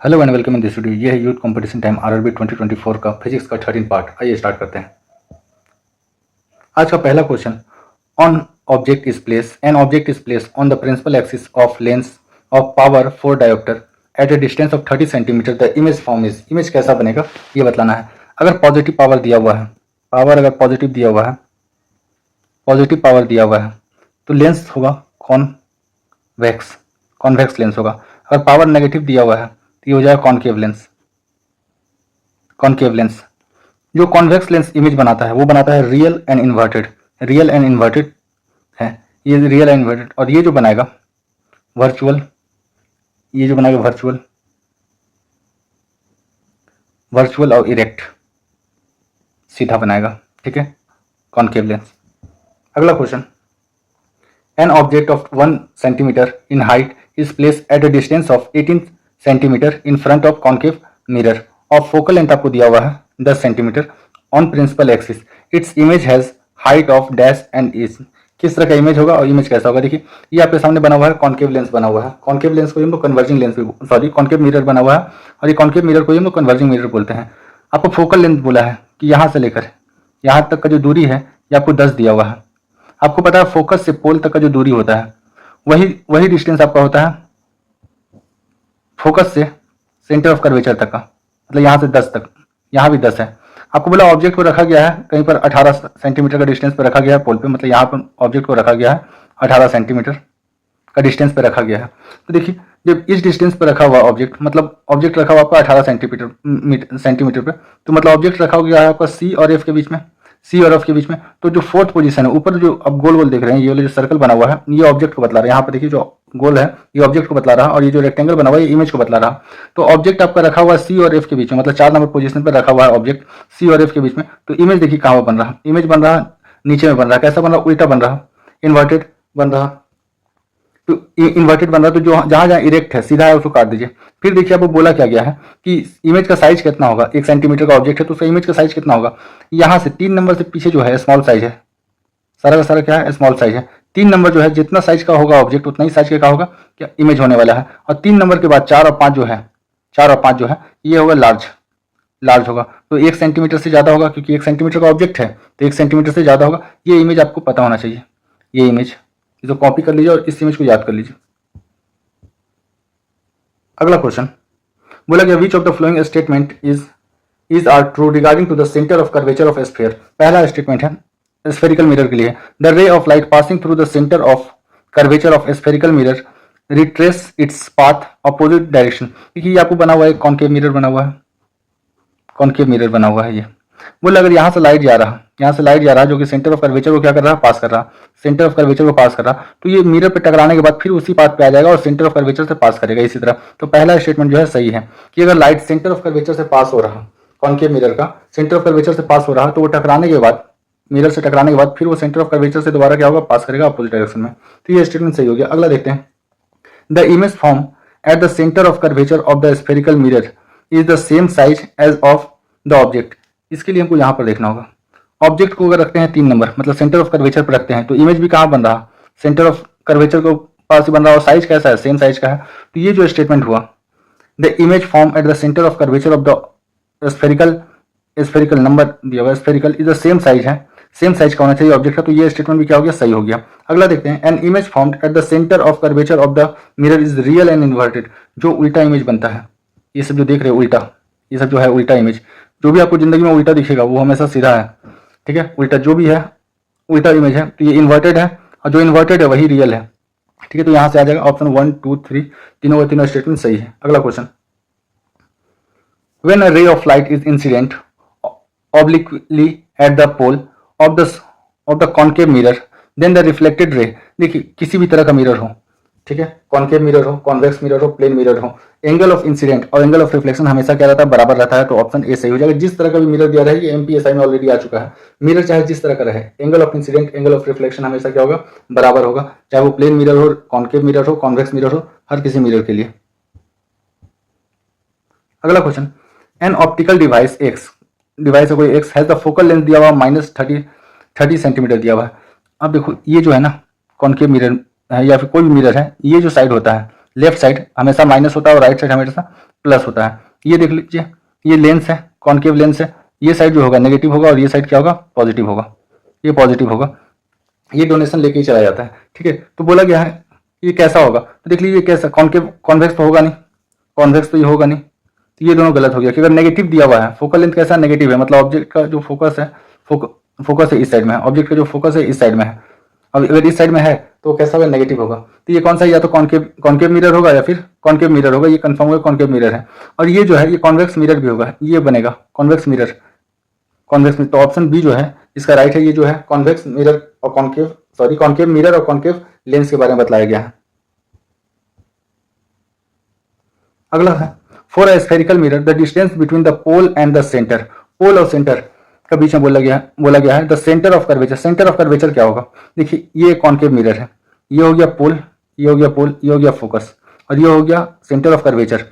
Hello and welcome in this video. ये है youth competition time RRB 2024 का physics का 13 पार्ट। आइए स्टार्ट करते हैं। आज का पहला question, on object is place an object is place on the principal axis of lens of power 4 dioptre at a distance of 30 centimetre. The image form is, image कैसा बनेगा ये बतलाना है। अगर पॉजिटिव पावर दिया हुआ है, पावर अगर positive दिया हुआ है, पॉजिटिव पावर दिया हुआ है तो लेंस होगा कॉन्वेक्स, कॉन्वेक्स लेंस होगा। अगर पावर नेगेटिव दिया हुआ है तो ये हो जाएगा कॉनकेव लेंस, कॉनकेव लेंस। जो कॉन्वेक्स लेंस इमेज बनाता है वो बनाता है real and inverted, real and inverted है ये, रियल एंड इन्वर्टेड। और ये जो बनाएगा वर्चुअल, ये जो बनाएगा वर्चुअल, वर्चुअल और इरेक्ट, सीधा बनाएगा, ठीक है, कॉनकेव लेंस। अगला question, an object of 1 centimetre in height is place at a distance of 18 centimetre in front of concave mirror और फोकल लेंथ आपको दिया हुआ है 10 centimetre on principal axis. Its image has height of dash and is. किस तरह का image होगा और इमेज कैसा होगा? देखिए ये आपके सामने बना हुआ है कॉनकेव लेंस बना हुआ है। कॉनकेव लेंस को हम लोग converging lens, sorry concave mirror बना हुआ है और ये कॉनकेव मिरर को हम लोग कन्वर्जिंग मिरर बोलते हैं। आपको फोकल लेंथ बोला है कि यहाँ से लेकर यहाँ तक का जो दूरी है ये आपको 10 दिया हुआ है। आपको पता है फोकस से पोल तक का जो दूरी होता है वही डिस्टेंस आपका होता है फोकस से सेंटर ऑफ कर्वेचर तक का, मतलब यहाँ से 10 तक, यहाँ भी 10 है। आपको बोला ऑब्जेक्ट को रखा गया है कहीं पर 18 सेंटीमीटर का डिस्टेंस पर रखा गया है पोल पे, मतलब यहाँ पर ऑब्जेक्ट को रखा गया है 18 सेंटीमीटर का डिस्टेंस पे रखा गया है। तो देखिए जब इस डिस्टेंस पर रखा हुआ ऑब्जेक्ट, मतलब ऑब्जेक्ट रखा हुआ आपका 18 सेंटीमीटर पे, तो मतलब ऑब्जेक्ट रखा गया है आपका सी और एफ के बीच में, सी और एफ के बीच में। तो जो फोर्थ पोजीशन है ऊपर जो अब गोल गोल देख रहे हैं, ये वाला जो सर्कल बना हुआ है ये ऑब्जेक्ट को बतला रहा है। यहाँ पर देखिए जो गोल है ये ऑब्जेक्ट को बतला रहा है और ये जो रेक्टेंगल बना हुआ है ये इमेज को बतला रहा है। तो ऑब्जेक्ट आपका रखा हुआ है सी और एफ के बीच में, मतलब 4 नंबर पोजीशन पर रखा हुआ है ऑब्जेक्ट सी और एफ के बीच में। तो इमेज देखिए कहाँ बन रहा है, इमेज बन रहा है नीचे में बन रहा है। कैसा बन रहा है? उल्टा बन रहा है, इन्वर्टेड बन रहा। तो इन्वर्टेड बन रहा, तो जो जहां जहां इरेक्ट है सीधा है उसको काट दीजिए। फिर देखिए आपको बोला क्या गया है कि इमेज का साइज कितना होगा। 1 सेंटीमीटर का ऑब्जेक्ट है तो उसका इमेज का साइज कितना होगा? यहाँ से 3 नंबर से पीछे जो है स्मॉल साइज है, सारा का सारा क्या है? स्मॉल साइज है। 3 नंबर जो है जितना साइज का होगा ऑब्जेक्ट उतना ही साइज का होगा क्या इमेज होने वाला है। और 3 नंबर के बाद 4 और 5 जो है, 4 और 5 जो है ये होगा लार्ज, लार्ज होगा। तो 1 सेंटीमीटर से ज्यादा होगा क्योंकि 1 सेंटीमीटर का ऑब्जेक्ट है तो 1 सेंटीमीटर से ज्यादा होगा। ये इमेज आपको पता होना चाहिए, ये इमेज तो कॉपी कर लीजिए और इस इमेज को याद कर लीजिए। अगला क्वेश्चन बोला गया which of the following statement is are true regarding to the centre of curvature of sphere. पहला स्टेटमेंट है स्फेरिकल मिरर के लिए, the ray of light passing through the centre of curvature of spherical mirror retrace its path opposite direction. देखिए आपको बना हुआ है concave mirror बना हुआ है, कॉनकेव मिरर बना हुआ है। ये बोला अगर यहाँ से लाइट जा रहा, यहाँ से लाइट जा रहा जो कि सेंटर ऑफ कर्वेचर को क्या कर रहा है? पास कर रहा, सेंटर ऑफ कर्वेचर को पास कर रहा, तो ये मिरर पे टकराने के बाद फिर उसी पाथ पे आ जाएगा और सेंटर ऑफ कर्वेचर से पास करेगा इसी तरह। तो पहला स्टेटमेंट जो है सही है कि अगर लाइट सेंटर ऑफ कर्वेचर से पास हो रहा, कॉनकेव मिरर का सेंटर ऑफ कर्वेचर से पास हो रहा तो वो टकराने के बाद, मिरर से टकराने के बाद फिर वो सेंटर ऑफ कर्वेचर से दोबारा क्या होगा? पास करेगा अपोजिट डायरेक्शन में। तो ये स्टेटमेंट सही हो गया। अगला देखते हैं, the image form at the centre of curvature of the spherical mirror is the same size as of the object. इसके लिए हमको यहाँ पर देखना होगा, ऑब्जेक्ट को अगर रखते हैं 3 नंबर, मतलब सेंटर ऑफ कर्वेचर पर रखते हैं तो इमेज भी कहाँ बन रहा? सेंटर ऑफ कर्वेचर को पास ही बन रहा और साइज कैसा है? सेम साइज का है। तो ये जो स्टेटमेंट हुआ, the image form at the centre of curvature of the spherical number दिया हुआ spherical is the same size है, सेम साइज का होना चाहिए ऑब्जेक्ट का। तो ये स्टेटमेंट भी क्या हो गया? सही हो गया। अगला देखते हैं, an image formed at the centre of curvature of the mirror is real and inverted. जो उल्टा इमेज बनता है, ये सब जो देख रहे हो उल्टा, ये सब जो है उल्टा इमेज, जो भी आपको जिंदगी में उल्टा दिखेगा वो हमेशा सीधा है, ठीक है। उल्टा जो भी है उल्टा इमेज है तो ये इन्वर्टेड है और जो इन्वर्टेड है वही रियल है, ठीक है। तो यहां से आ जाएगा ऑप्शन 1 2 3, तीनों स्टेटमेंट सही है। अगला question, when a ray of light is incident obliquely at the pole of the concave mirror then the reflected ray. देखिए किसी भी तरह का मिरर हो, ठीक है, कॉनकेव मिरर हो, कॉन्वेक्स मिरर हो, प्लेन मिरर हो, एंगल ऑफ इंसिडेंट और एंगल ऑफ रिफ्लेक्शन हमेशा क्या रहता है? बराबर रहता है। तो ऑप्शन ए सही हो जाएगा। जिस तरह का भी मिरर दिया रहे, ये एमपीएसआई में ऑलरेडी आ चुका है, मिरर चाहे जिस तरह का रहे, angle of incident angle of reflection हमेशा क्या होगा? बराबर होगा, चाहे वो प्लेन मिरर हो, कॉनकेव मिरर हो, कॉन्वेक्स मिरर हो, हर किसी मिरर के लिए। अगला question, an optical device X, device कोई X has the focal length दिया हुआ -30 सेंटीमीटर दिया हुआ है। अब देखो ये जो है ना कॉनकेव मिरर है या फिर कोई भी मिरर है, ये जो साइड होता है लेफ्ट साइड हमेशा माइनस होता है और राइट साइड हमेशा प्लस होता है। ये देख लीजिए, ये लेंस है, कॉन्केव लेंस है, ये साइड जो होगा नेगेटिव होगा और ये साइड क्या होगा, पॉजिटिव होगा, ये पॉजिटिव होगा, ये डोनेशन लेके ही चला जाता है। ठीक है, तो बोला गया है ये कैसा होगा, तो देख लीजिए कैसा, कॉन्केव कॉन्वेक्स तो होगा नहीं, कॉन्वेक्स तो ये होगा नहीं, तो ये दोनों गलत हो गया। कि अगर नेगेटिव दिया हुआ है, फोकल लेंथ कैसा नेगेटिव है, मतलब ऑब्जेक्ट का जो फोकस है, फोकस है इस साइड में है, ऑब्जेक्ट का जो फोकस है इस साइड में है, अब अगर इस साइड में है तो कैसा होगा, नेगेटिव होगा। तो ये कौन सा, या तो कॉन्केव मिरर होगा या फिर कॉन्केव मिरर होगा, ये कंफर्म होगा कॉन्केव मिरर है। और ये जो है ये कॉन्वेक्स मिरर भी होगा, ये बनेगा कॉन्वेक्स मिरर, कॉन्वेक्स मिरर। तो ऑप्शन बी जो है इसका राइट है, ये जो है कॉन्वेक्स मिरर और कॉन्केव मिरर और कॉन्केव लेंस के बारे में बताया गया है। अगला है, for a spherical mirror the distance between the pole and the centre, pole और सेंटर के बीच में बोला गया है the centre of curvature. Centre of curvature क्या होगा, देखिए ये कॉन्केव मिरर है, ये हो गया पोल, ये हो गया पोल, ये हो गया फोकस, और ये हो गया सेंटर ऑफ कर्वेचर।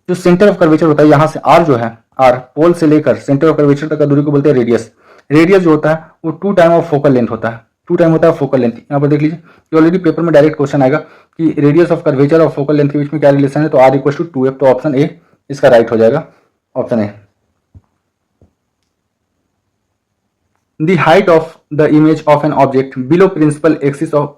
जो सेंटर ऑफ कर्वेचर होता है यहाँ से आर जो है, आर पोल से लेकर सेंटर ऑफ कर्वेचर तक का दूरी को बोलते हैं रेडियस। रेडियस जो होता है वो 2 टाइम ऑफ फोकल लेंथ होता है, 2 टाइम होता है फोकल लेंथ। यहाँ पर देख लीजिए, ये ऑलरेडी पेपर में डायरेक्ट क्वेश्चन आएगा कि रेडियस ऑफ कर्वेचर और फोकल लेंथ के बीच में क्या रिलेशन है, तो आर इक्वल टू 2f, तो ऑप्शन ए इसका राइट हो जाएगा, option A. The height of the image of an object below principal axis of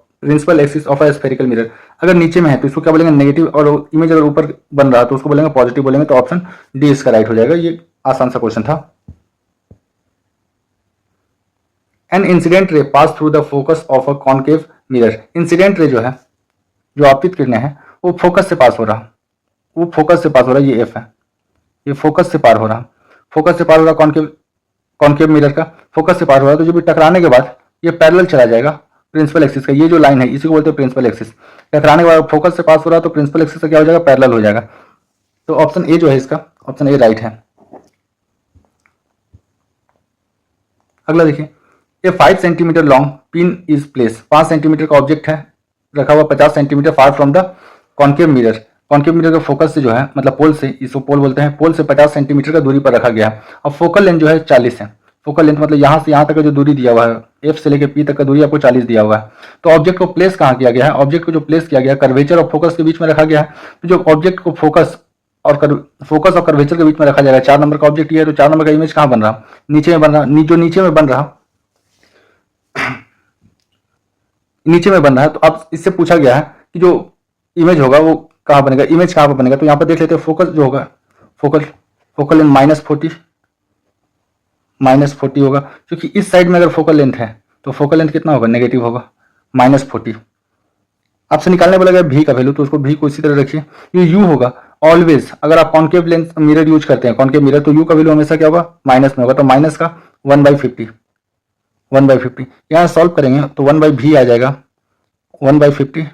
a spherical mirror, अगर नीचे में है तो इसको क्या बोलेंगे, नेगेटिव, और इमेज अगर ऊपर बन रहा है तो उसको बोलेंगे पॉजिटिव बोलेंगे, तो ऑप्शन डी इसका राइट हो जाएगा। ये आसान सा क्वेश्चन था। An incident ray pass through the focus of a concave mirror, incident ray जो है, जो आपतित किरणें हैं वो फोकस से पास हो रहा, वो फोकस से पास हो रहा, ये एफ है, ये फोकस से पार हो रहा, फोकस से पार हो रहा कॉन्केव मिरर का, फोकस से पार हो रहा है, तो जब भी टकराने के बाद ये पैरेलल चला जाएगा प्रिंसिपल एक्सिस का, ये जो लाइन है इसी को बोलते हैं प्रिंसिपल एक्सिस। टकराने के बाद फोकस से पास हो रहा है तो प्रिंसिपल एक्सिस का क्या हो जाएगा, पैरेलल हो जाएगा। तो ऑप्शन ए जो है इसका, ऑप्शन ए राइट है। अगला देखिए, ए 5 centimetre long pin is place, 5 centimetre का ऑब्जेक्ट है रखा हुआ 50 centimetre far from the concave mirror, concave mirror के फोकस से जो है, मतलब पोल से, इसको पोल बोलते हैं, पोल से 50 सेंटीमीटर का दूरी पर रखा गया है। अब फोकल लेंथ जो है 40 है, फोकल लेंथ मतलब यहाँ से यहाँ तक का जो दूरी दिया हुआ है, एफ से लेकर पी तक का दूरी आपको 40 दिया हुआ है। तो ऑब्जेक्ट को प्लेस कहाँ किया गया है, ऑब्जेक्ट को जो प्लेस किया गया है कर्वेचर और फोकस के बीच में रखा गया है। तो जो ऑब्जेक्ट को फोकस और कर्वेचर के बीच में रखा जाएगा, 4 नंबर का ऑब्जेक्ट ये है, तो 4 नंबर का इमेज कहाँ बन रहा, नीचे में बन रहा, जो नीचे में बन रहा, नीचे में बन रहा है। तो अब इससे पूछा गया है कि जो इमेज होगा वो कहाँ बनेगा, इमेज कहाँ पर बनेगा, तो यहाँ पर देख लेते हैं, फोकस जो होगा, फोकल लेंथ -40 होगा, क्योंकि इस साइड में अगर फोकल लेंथ है तो फोकल लेंथ कितना होगा, नेगेटिव होगा, -40। आपसे निकालने बोला गया भी का वैल्यू, तो उसको भी को इसी तरह रखिए। ये यू होगा ऑलवेज, अगर आप कॉन्केव लेंस मिरर यूज करते हैं, कॉन्केव मिरर, तो यू का वैल्यू हमेशा क्या होगा, माइनस में होगा, तो माइनस का 1/50 यहाँ सॉल्व करेंगे तो 1/v आ जाएगा, 1/50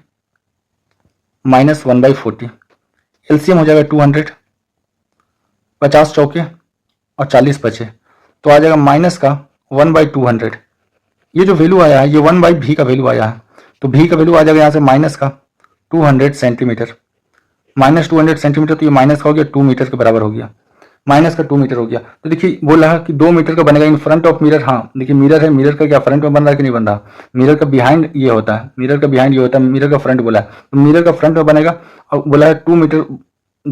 माइनस 1/40, एलसीएम हो जाएगा 200, 50 चौके और 40 बचे, तो आ जाएगा माइनस का 1/200। ये जो वैल्यू आया है ये 1/v का वैल्यू आया है, तो v का वैल्यू आ जाएगा यहाँ से माइनस का 200 सेंटीमीटर, माइनस 200 सेंटीमीटर, तो ये माइनस का हो गया 2 मीटर के बराबर हो गया, माइनस का 2 मीटर हो गया। तो देखिए बोला है कि 2 मीटर का बनेगा इन फ्रंट ऑफ मिरर। हाँ देखिए मिरर है, मिरर का क्या फ्रंट में बन रहा है कि नहीं बन रहा, मिरर का बिहाइंड ये होता है, मिरर का बिहाइंड ये होता है, मिरर का फ्रंट बोला है, तो मिरर का फ्रंट में बनेगा, और बोला है 2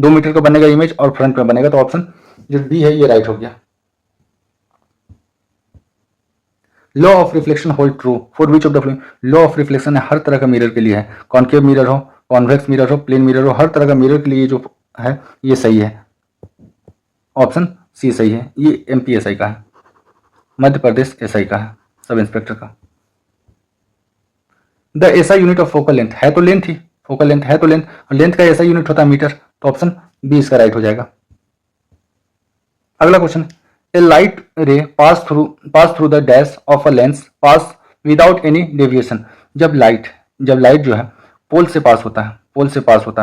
मीटर का बनेगा इमेज और फ्रंट में बनेगा, तो ऑप्शन जो बी है ये राइट हो गया। Law of reflection hold true for which of the following, law of reflection हर तरह का मिरर के लिए है, कॉन्केव मिरर हो, कॉन्वेक्स मिरर हो, प्लेन मिरर हो, हर तरह का मिरर के लिए जो है ये सही है, ऑप्शन सी सही है। ये एमपीएसआई का है, मध्य प्रदेश एसआई का है, सब इंस्पेक्टर का। The SI unit of focal length, है तो लेंथ ही, फोकल लेंथ है तो लेंथ, और लेंथ का एसआई यूनिट होता है मीटर, तो ऑप्शन बी इसका राइट हो जाएगा। अगला क्वेश्चन, ए लाइट रे pass through the dash of a lens pass without any deviation, जब लाइट जो है पोल से पास होता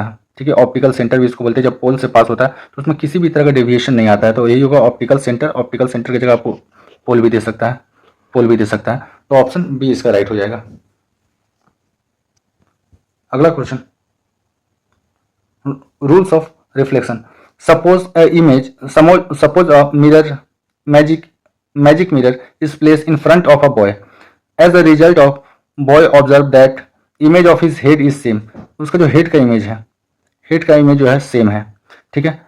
है, ठीक है, ऑप्टिकल सेंटर भी इसको बोलते हैं, जब पोल से पास होता है तो उसमें किसी भी तरह का डेविएशन नहीं आता है, तो यही होगा ऑप्टिकल सेंटर की जगह आपको पोल भी दे सकता है, तो ऑप्शन बी इसका राइट हो जाएगा। अगला question, rules of reflection, suppose a mirror magic mirror is placed in front of a boy. As a result of boy observe that image of his head is same. उसका जो head का image है head का image जो है same है, ठीक है।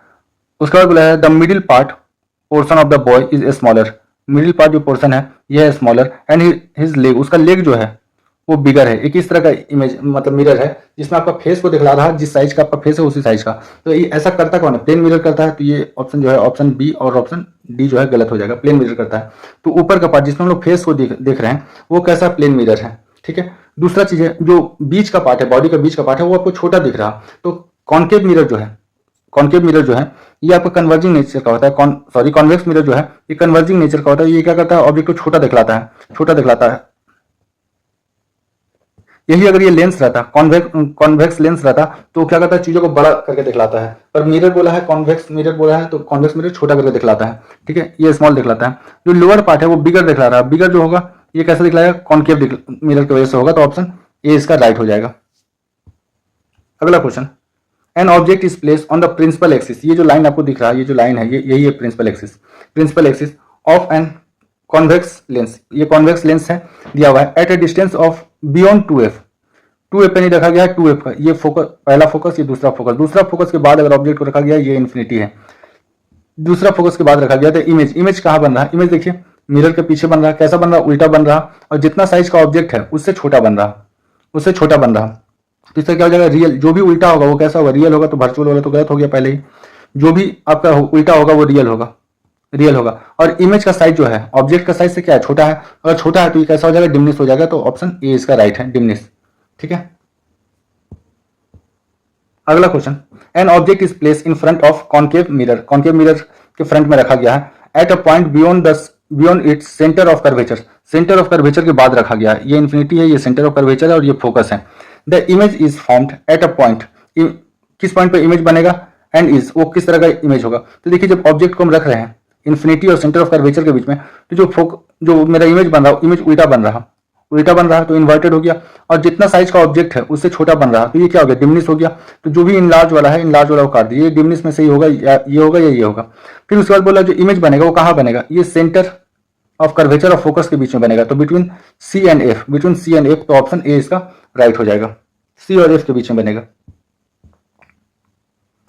उसके बाद बोला है the middle part portion of the boy is smaller, middle part जो पोर्शन है ये है स्मॉलर एंड हिज लेग, उसका लेग जो है वो बिगर है। एक इस तरह का इमेज मतलब मिरर है जिसमें आपका फेस को दिखला रहा है, जिस साइज का आपका फेस है उसी साइज का। तो ये ऐसा करता कौन है? प्लेन मिरर करता है। तो ये ऑप्शन जो है ऑप्शन बी और ऑप्शन डी जो है गलत हो जाएगा, प्लेन मिरर करता है। तो ऊपर का पार्ट जिसमें हम लोग फेस को देख रहे हैं वो कैसा प्लेन मिरर है, ठीक है। दूसरा चीज है जो बीच का पार्ट है, बॉडी का बीच का पार्ट है वो आपको छोटा दिख रहा, तो कॉन्केव मिरर जो है, कॉन्केव मिरर जो है ये आपका कन्वर्जिंग नेचर का होता है। कॉन्वेक्स मिरर जो है ये कन्वर्जिंग नेचर का होता है। ये क्या करता है? ऑब्जेक्ट को छोटा दिखलाता है, छोटा दिखलाता है। यही अगर ये लेंस रहता, कॉन्वेक्स लेंस रहता तो क्या करता है? चीजों को बड़ा करके दिखलाता है। पर मिरर बोला है, कॉन्वेक्स मिरर बोला है, तो कॉन्वेक्स मिरर छोटा करके दिखलाता है, ठीक है। ये स्मॉल दिखलाता है। जो लोअर पार्ट है वो बिगर दिखला रहा है। बिगर जो होगा ये कैसे दिखलाएगा? कॉन्केव मिरर की वजह से होगा। तो ऑप्शन ए इसका राइट हो जाएगा। अगला question, an object is place on the principal axis. ये जो लाइन आपको दिख रहा है, ये जो लाइन है यही है principal axis. Principal axis of an convex lens, ये कॉन्वेक्स लेंस है दिया हुआ है at a distance of beyond 2f। 2f पे नहीं रखा गया है, 2f का ये फोकस, पहला फोकस ये दूसरा फोकस। दूसरा फोकस के बाद अगर ऑब्जेक्ट को रखा गया ये इन्फिनिटी है। दूसरा फोकस के बाद रखा गया तो इमेज कहाँ बन रहा है? इमेज देखिए मिरर के पीछे बन रहा है। कैसा बन रहा है? उल्टा बन रहा, और जितना साइज का ऑब्जेक्ट है उससे छोटा बन रहा, उससे छोटा बन रहा। तो इससे क्या हो जाएगा? रियल। जो भी उल्टा होगा वो कैसा होगा? रियल होगा। तो वर्चुअल वाला तो गलत हो गया पहले ही। जो भी आपका उल्टा होगा वो रियल होगा, रियल होगा। और इमेज का साइज जो है ऑब्जेक्ट का साइज से क्या है? छोटा है। अगर छोटा है तो ये कैसा हो जाएगा? डिमनिश हो जाएगा। तो ऑप्शन ए इसका राइट है, डिमनिश, ठीक है। अगला question, an object is place in front of concave mirror. Concave mirror के फ्रंट में रखा गया है eight a point beyond it's centre of curvature. Centre of curvature के बाद रखा गया है। ये इन्फिनिटी है, ये सेंटर ऑफ कर्वेचर है और ये फोकस है। The image is formed at a point, किस पॉइंट पे इमेज बनेगा? एंड इज, वो किस तरह का इमेज होगा? तो देखिए जब ऑब्जेक्ट को हम रख रहे हैं इन्फिनिटी और सेंटर ऑफ कर्वेचर के बीच में, तो जो मेरा इमेज बन रहा, इमेज उल्टा बन रहा, उल्टा बन रहा तो इन्वर्टेड हो गया। और जितना साइज का ऑब्जेक्ट है उससे छोटा बन रहा तो ये क्या हो गया? डिमनिश हो गया। तो जो भी इनलार्ज वाला है, इनलार्ज वाला को काट दिया। ये डिमनिश में से ही होगा, या ये होगा या ये होगा। फिर उसके बाद बोला जो इमेज बनेगा वो कहाँ बनेगा? ये सेंटर ऑफ कर्वेचर और फोकस के बीच में बनेगा। तो between C and F, between C and F. तो ऑप्शन ए इसका राइट हो जाएगा, सी और एफ के बीच में बनेगा।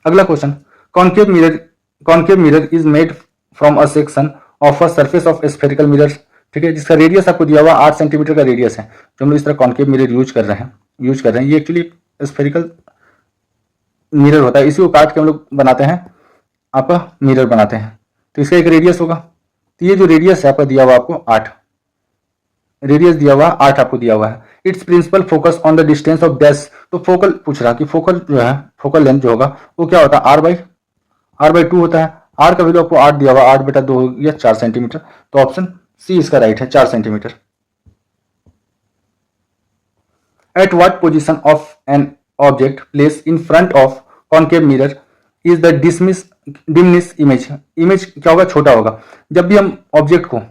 अगला question, concave mirror is made from a section of a surface of spherical mirror, ठीक है, जिसका रेडियस आपको दिया हुआ 8 सेंटीमीटर का रेडियस है। जो हम लोग इस तरह कॉन्केव मिरर यूज कर रहे हैं। ये एक्चुअली स्फेरिकल मिरर होता है, इसी को काट के हम लोग बनाते हैं, आपका मिरर बनाते हैं। तो इसका एक रेडियस होगा। तो ये जो रेडियस है आपका दिया हुआ आपको 8, रेडियस दिया हुआ 8 आपको दिया हुआ है। It's principal focus on the distance of dash. तो फोकल पूछ रहा कि फोकल जो है, फोकल लेंथ जो होगा वो क्या होता है? आर बाई 2 होता है। आर का वैल्यू आपको 8 दिया हुआ, 8/2 हो गया 4 सेंटीमीटर। तो ऑप्शन सी इसका राइट है, 4 centimetre. At what position of an object place in front of concave mirror is the diminish image. Image क्या होगा? छोटा होगा। जब भी हम ऑब्जेक्ट को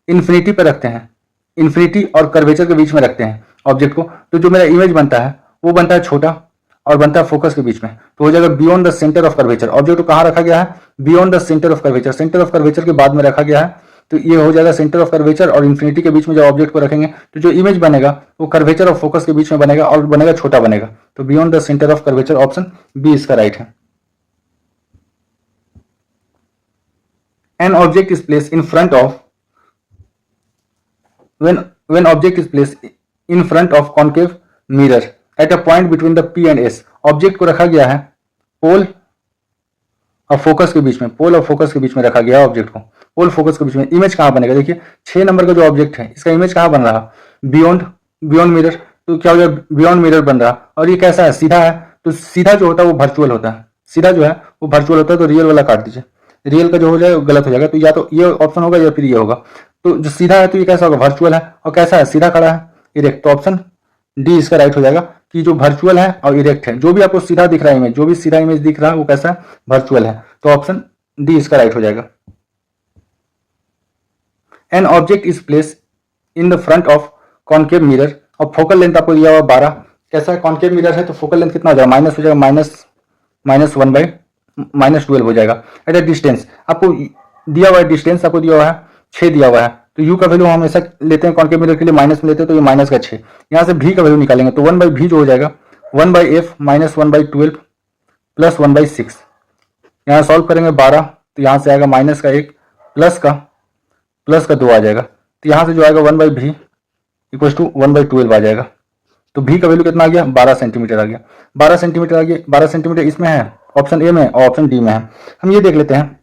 इन्फिनिटी पर रखते हैं, इन्फिनिटी और कर्वेचर के बीच में रखते हैं ऑब्जेक्ट को, तो जो मेरा इमेज बनता है वो बनता है छोटा और बनता है फोकस के बीच में। तो हो जाएगा beyond the centre of curvature. Object को कहाँ रखा गया है? Beyond the centre of curvature. Centre of curvature के बाद में रखा गया है। तो ये हो जाएगा सेंटर ऑफ कर्वेचर और इन्फिनिटी के बीच में जब ऑब्जेक्ट को रखेंगे तो जो इमेज बनेगा वो कर्वेचर और फोकस के बीच में बनेगा और बनेगा छोटा बनेगा। तो beyond the centre of curvature, option B इसका राइट है। An object is place in front of when object is placed in front of concave mirror at a point between the P and S। Object को रखा गया है पोल और focus के बीच में, पोल और फोकस के बीच में रखा गया है ऑब्जेक्ट को, पोल फोकस के बीच में। इमेज कहाँ बनेगा? देखिए 6 नंबर का जो ऑब्जेक्ट है इसका इमेज कहाँ बन रहा? Beyond mirror. तो क्या हो गया? बियॉन्ड मिरर बन रहा। और ये कैसा है? सीधा है। तो सीधा जो होता है वो वर्चुअल होता है, सीधा जो है वो वर्चुअल होता है। तो रियल वाला काट दीजिए, रियल का जो हो जाए गलत हो जाएगा। तो या तो ये ऑप्शन होगा या फिर ये होगा। तो जो सीधा है तो ये कैसा होगा? वर्चुअल है। और कैसा है? सीधा खड़ा है, इरेक्ट। तो ऑप्शन डी इसका राइट हो जाएगा कि जो वर्चुअल है और इरेक्ट है, जो भी आपको सीधा दिख रहा है इमेज, जो भी सीधा इमेज दिख रहा है वो कैसा है? वर्चुअल है। तो ऑप्शन डी इसका राइट हो जाएगा। N object is place in the front of concave mirror और फोकल लेंथ आपको दिया हुआ 12। कैसा है? कॉन्केव मिरर है तो फोकल लेंथ कितना हो जाएगा? माइनस हो जाएगा, -1/-12 हो जाएगा। एट अ डिस्टेंस आपको दिया हुआ है, डिस्टेंस आपको दिया हुआ है 6 दिया हुआ है। तो u का वैल्यू हम हमेशा लेते हैं कॉन्केव मिरर के लिए माइनस में लेते हैं, तो ये माइनस का 6। यहाँ से v का वैल्यू निकालेंगे तो 1/v जो हो जाएगा 1/f -1/12 प्लस 1/6। यहाँ सॉल्व करेंगे 12, तो यहाँ से आएगा माइनस का 1 प्लस का 2 आ जाएगा। तो यहाँ से जो आएगा 1/v इक्वल टू 1/12 आ जाएगा। तो भी का वैल्यू कितना आ गया, 12 सेंटीमीटर आ गया। 12 सेंटीमीटर आ गया। 12 सेंटीमीटर इसमें है, ऑप्शन ए में और ऑप्शन डी में है। हम ये देख लेते हैं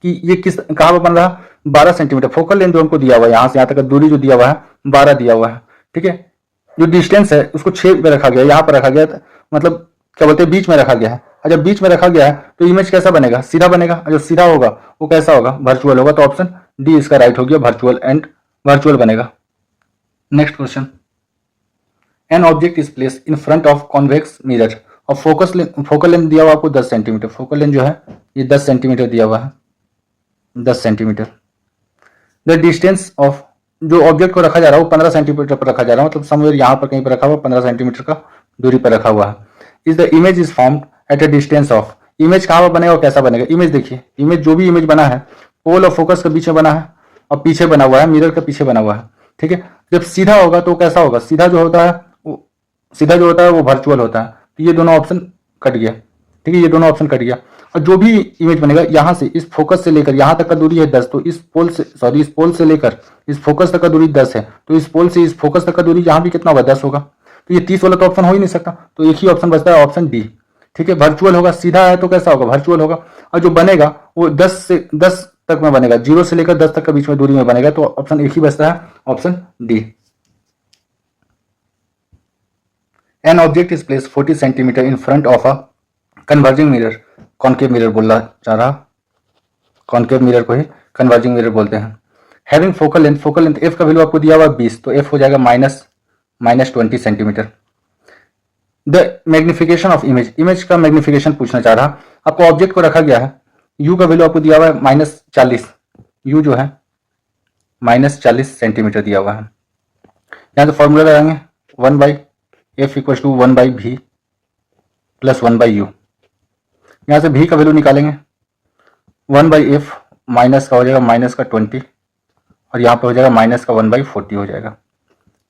कि ये किस कहाँ पर बन रहा, 12 सेंटीमीटर। फोकल लेंथ जो हमको दिया हुआ है, यहाँ से यहाँ तक का दूरी जो दिया हुआ है 12 दिया हुआ है, ठीक है। जो डिस्टेंस है उसको 6 पे रखा गया, यहाँ पर रखा गया, मतलब क्या बोलते हैं, बीच में रखा गया है। और जब बीच में रखा गया है तो इमेज कैसा बनेगा, सीधा बनेगा। और जो सीधा होगा वो कैसा होगा, वर्चुअल होगा। तो ऑप्शन डी इसका राइट हो गया, वर्चुअल बनेगा। Next question, an object is place in front of convex mirror और फोकल लेंथ दिया हुआ आपको 10 सेंटीमीटर। फोकल लेंथ जो है ये 10 सेंटीमीटर दिया हुआ है, 10 सेंटीमीटर। द डिस्टेंस ऑफ, जो ऑब्जेक्ट को रखा जा रहा है वो 15 सेंटीमीटर पर रखा जा रहा है, मतलब समवेयर यहाँ पर कहीं पर रखा हुआ, 15 सेंटीमीटर का दूरी पर रखा हुआ है। Is the image is formed at a distance of, image कहाँ पर बनेगा और कैसा बनेगा। इमेज देखिए, इमेज जो भी इमेज बना है पोल और फोकस के बीच में बना है और पीछे बना हुआ है, मिरर के पीछे बना हुआ है, ठीक है। जब सीधा होगा तो कैसा होगा, सीधा जो होता है वो वर्चुअल होता है। तो ये दोनों ऑप्शन कट गया, ठीक है, ये दोनों ऑप्शन कट गया। और जो भी इमेज बनेगा यहाँ से इस फोकस से लेकर यहाँ तक का दूरी है 10, तो इस पोल से लेकर इस फोकस तक का दूरी 10 है, तो इस पोल से इस फोकस तक का दूरी यहाँ भी कितना होगा, 10 होगा। तो ये 30 वाला तो ऑप्शन हो ही नहीं सकता, तो एक ही ऑप्शन बचता है, ऑप्शन डी, ठीक है। वर्चुअल होगा, सीधा है तो कैसा होगा, वर्चुअल होगा। और जो बनेगा वो 10 तक में बनेगा, 0 से लेकर 10 तक का बीच में दूरी में बनेगा, तो ऑप्शन एक ही बचता है, option D. N object is place 40 centimetre in front of a converging mirror, concave mirror बोलना चाह रहा, कॉनकेव मिरर को ही कन्वर्जिंग मिरर बोलते हैं। हैविंग फोकल लेंथ एफ का वैल्यू आपको दिया हुआ 20, तो एफ हो जाएगा minus 20 centimetre. The magnification of image का मैग्निफिकेशन पूछना चाह रहा, आपको ऑब्जेक्ट को रखा गया है, यू का वैल्यू आपको दिया हुआ है -40, यू जो है -40 सेंटीमीटर दिया हुआ है। यहाँ से फॉर्मूला लगाएंगे 1/f equal to 1/v plus 1/u। यहाँ से v का वैल्यू निकालेंगे, 1/f माइनस का हो जाएगा -20 और यहाँ पे हो जाएगा -1/40 हो जाएगा।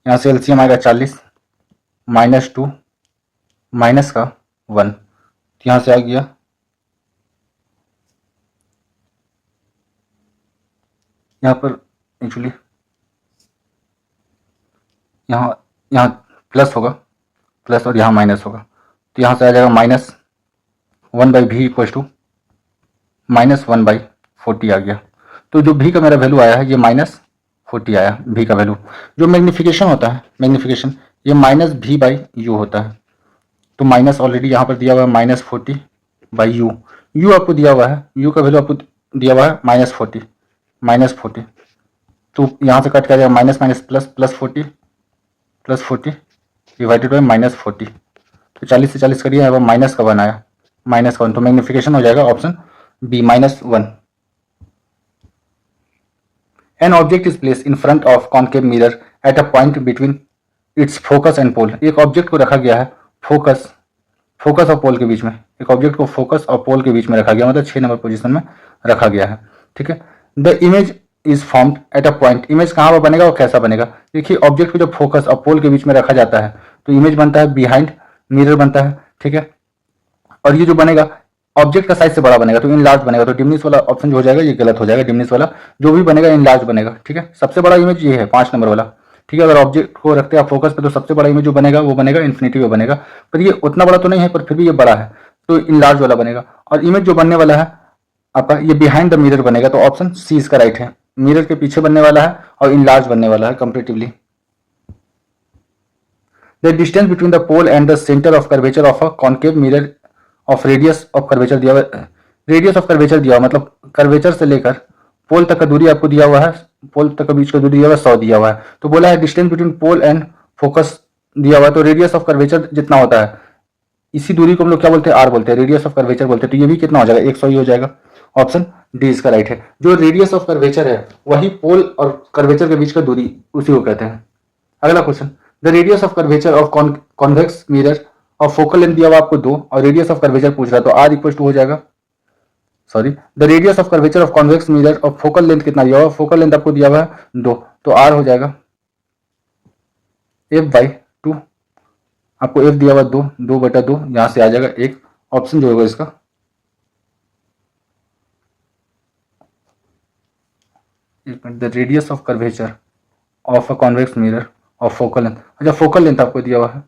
यहाँ से एलसीएम आएगा 40 -2 -1, तो यहाँ से आ गया यहाँ पर एक्चुअली यहाँ प्लस होगा, प्लस और यहाँ माइनस होगा, तो यहाँ से आ जाएगा -1/v इक्वल टू -1/40 आ गया। तो जो v का मेरा वैल्यू आया है ये -40 आया, v का वैल्यू। जो मैग्निफिकेशन होता है, मैग्निफिकेशन ये -v/u होता है, तो माइनस ऑलरेडी यहाँ पर दिया हुआ है -40/u, u आपको दिया हुआ है, u का वैल्यू आपको दिया हुआ है -40, तो यहाँ से कट कर जाएगा माइनस प्लस 40 डिवाइडेड बाई -40, तो 40 से 40 करिए, अब माइनस का 1 आया, -1, तो मैग्निफिकेशन हो जाएगा option B -1। An object is place in front of concave mirror at a point between its focus and pole, एक ऑब्जेक्ट को रखा गया है फोकस और पोल के बीच में, एक ऑब्जेक्ट को फोकस और पोल के बीच में रखा गया, मतलब 6 नंबर पोजीशन में रखा गया है, ठीक है। The image is formed at a point, image कहाँ पर बनेगा और कैसा बनेगा। देखिए ऑब्जेक्ट को जब फोकस और पोल के बीच में रखा जाता है तो इमेज बनता है बिहाइंड मिरर बनता है, ठीक है। और ये जो बनेगा ऑब्जेक्ट का साइज से बड़ा बनेगा तो इनलार्ज बनेगा, तो डिमनिश वाला ऑप्शन जो हो जाएगा ये गलत हो जाएगा, डिमनिश वाला जो भी बनेगा इनलार्ज बनेगा, ठीक है। सबसे बड़ा इमेज ये है 5 नंबर वाला, ठीक है। अगर ऑब्जेक्ट को रखते हैं आप फोकस पे तो सबसे बड़ा इमेज जो बनेगा वो बनेगा इन्फिनिटी में बनेगा, पर ये उतना बड़ा तो नहीं है पर फिर भी ये बड़ा है, तो इनलार्ज वाला बनेगा। और इमेज जो बनने वाला है आपका ये बिहाइंड द मिरर बनेगा, तो ऑप्शन सी इसका राइट है, मिरर के पीछे बनने वाला है और इनलार्ज बनने वाला है comparatively. The distance between the pole and the centre of curvature of a concave mirror of radius of curvature दिया हुआ, रेडियस ऑफ कर्वेचर दिया हुआ मतलब कर्वेचर से लेकर पोल तक का दूरी आपको दिया हुआ है, पोल तक का बीच का दूरी दिया हुआ है 100 दिया हुआ है, तो बोला है distance between pole and focus दिया हुआ है, तो रेडियस ऑफ कर्वेचर जितना होता है इसी दूरी को हम लोग क्या बोलते हैं, आर बोलते हैं, रेडियस ऑफ कर्वेचर बोलते हैं, तो ये भी कितना हो जाएगा 100 ही हो जाएगा, ऑप्शन डी इसका राइट है। जो रेडियस ऑफ कर्वेचर है वही पोल और कर्वेचर के बीच का दूरी उसी को कहते हैं। अगला question, the radius of curvature of convex mirror और फोकल लेंथ दिया हुआ आपको 2 और रेडियस ऑफ कर्वेचर पूछ रहा है, तो आर इक्वल टू हो जाएगा, sorry the radius of curvature of convex mirror और फोकल लेंथ कितना दिया हुआ, फोकल लेंथ आपको दिया हुआ है 2, तो आर हो जाएगा f/2, आपको f दिया हुआ 2/2, यहाँ से आ जाएगा 1 ऑप्शन जो होगा इसका the radius of curvature of a convex mirror of focal length. अच्छा फोकल लेंथ आपको दिया हुआ है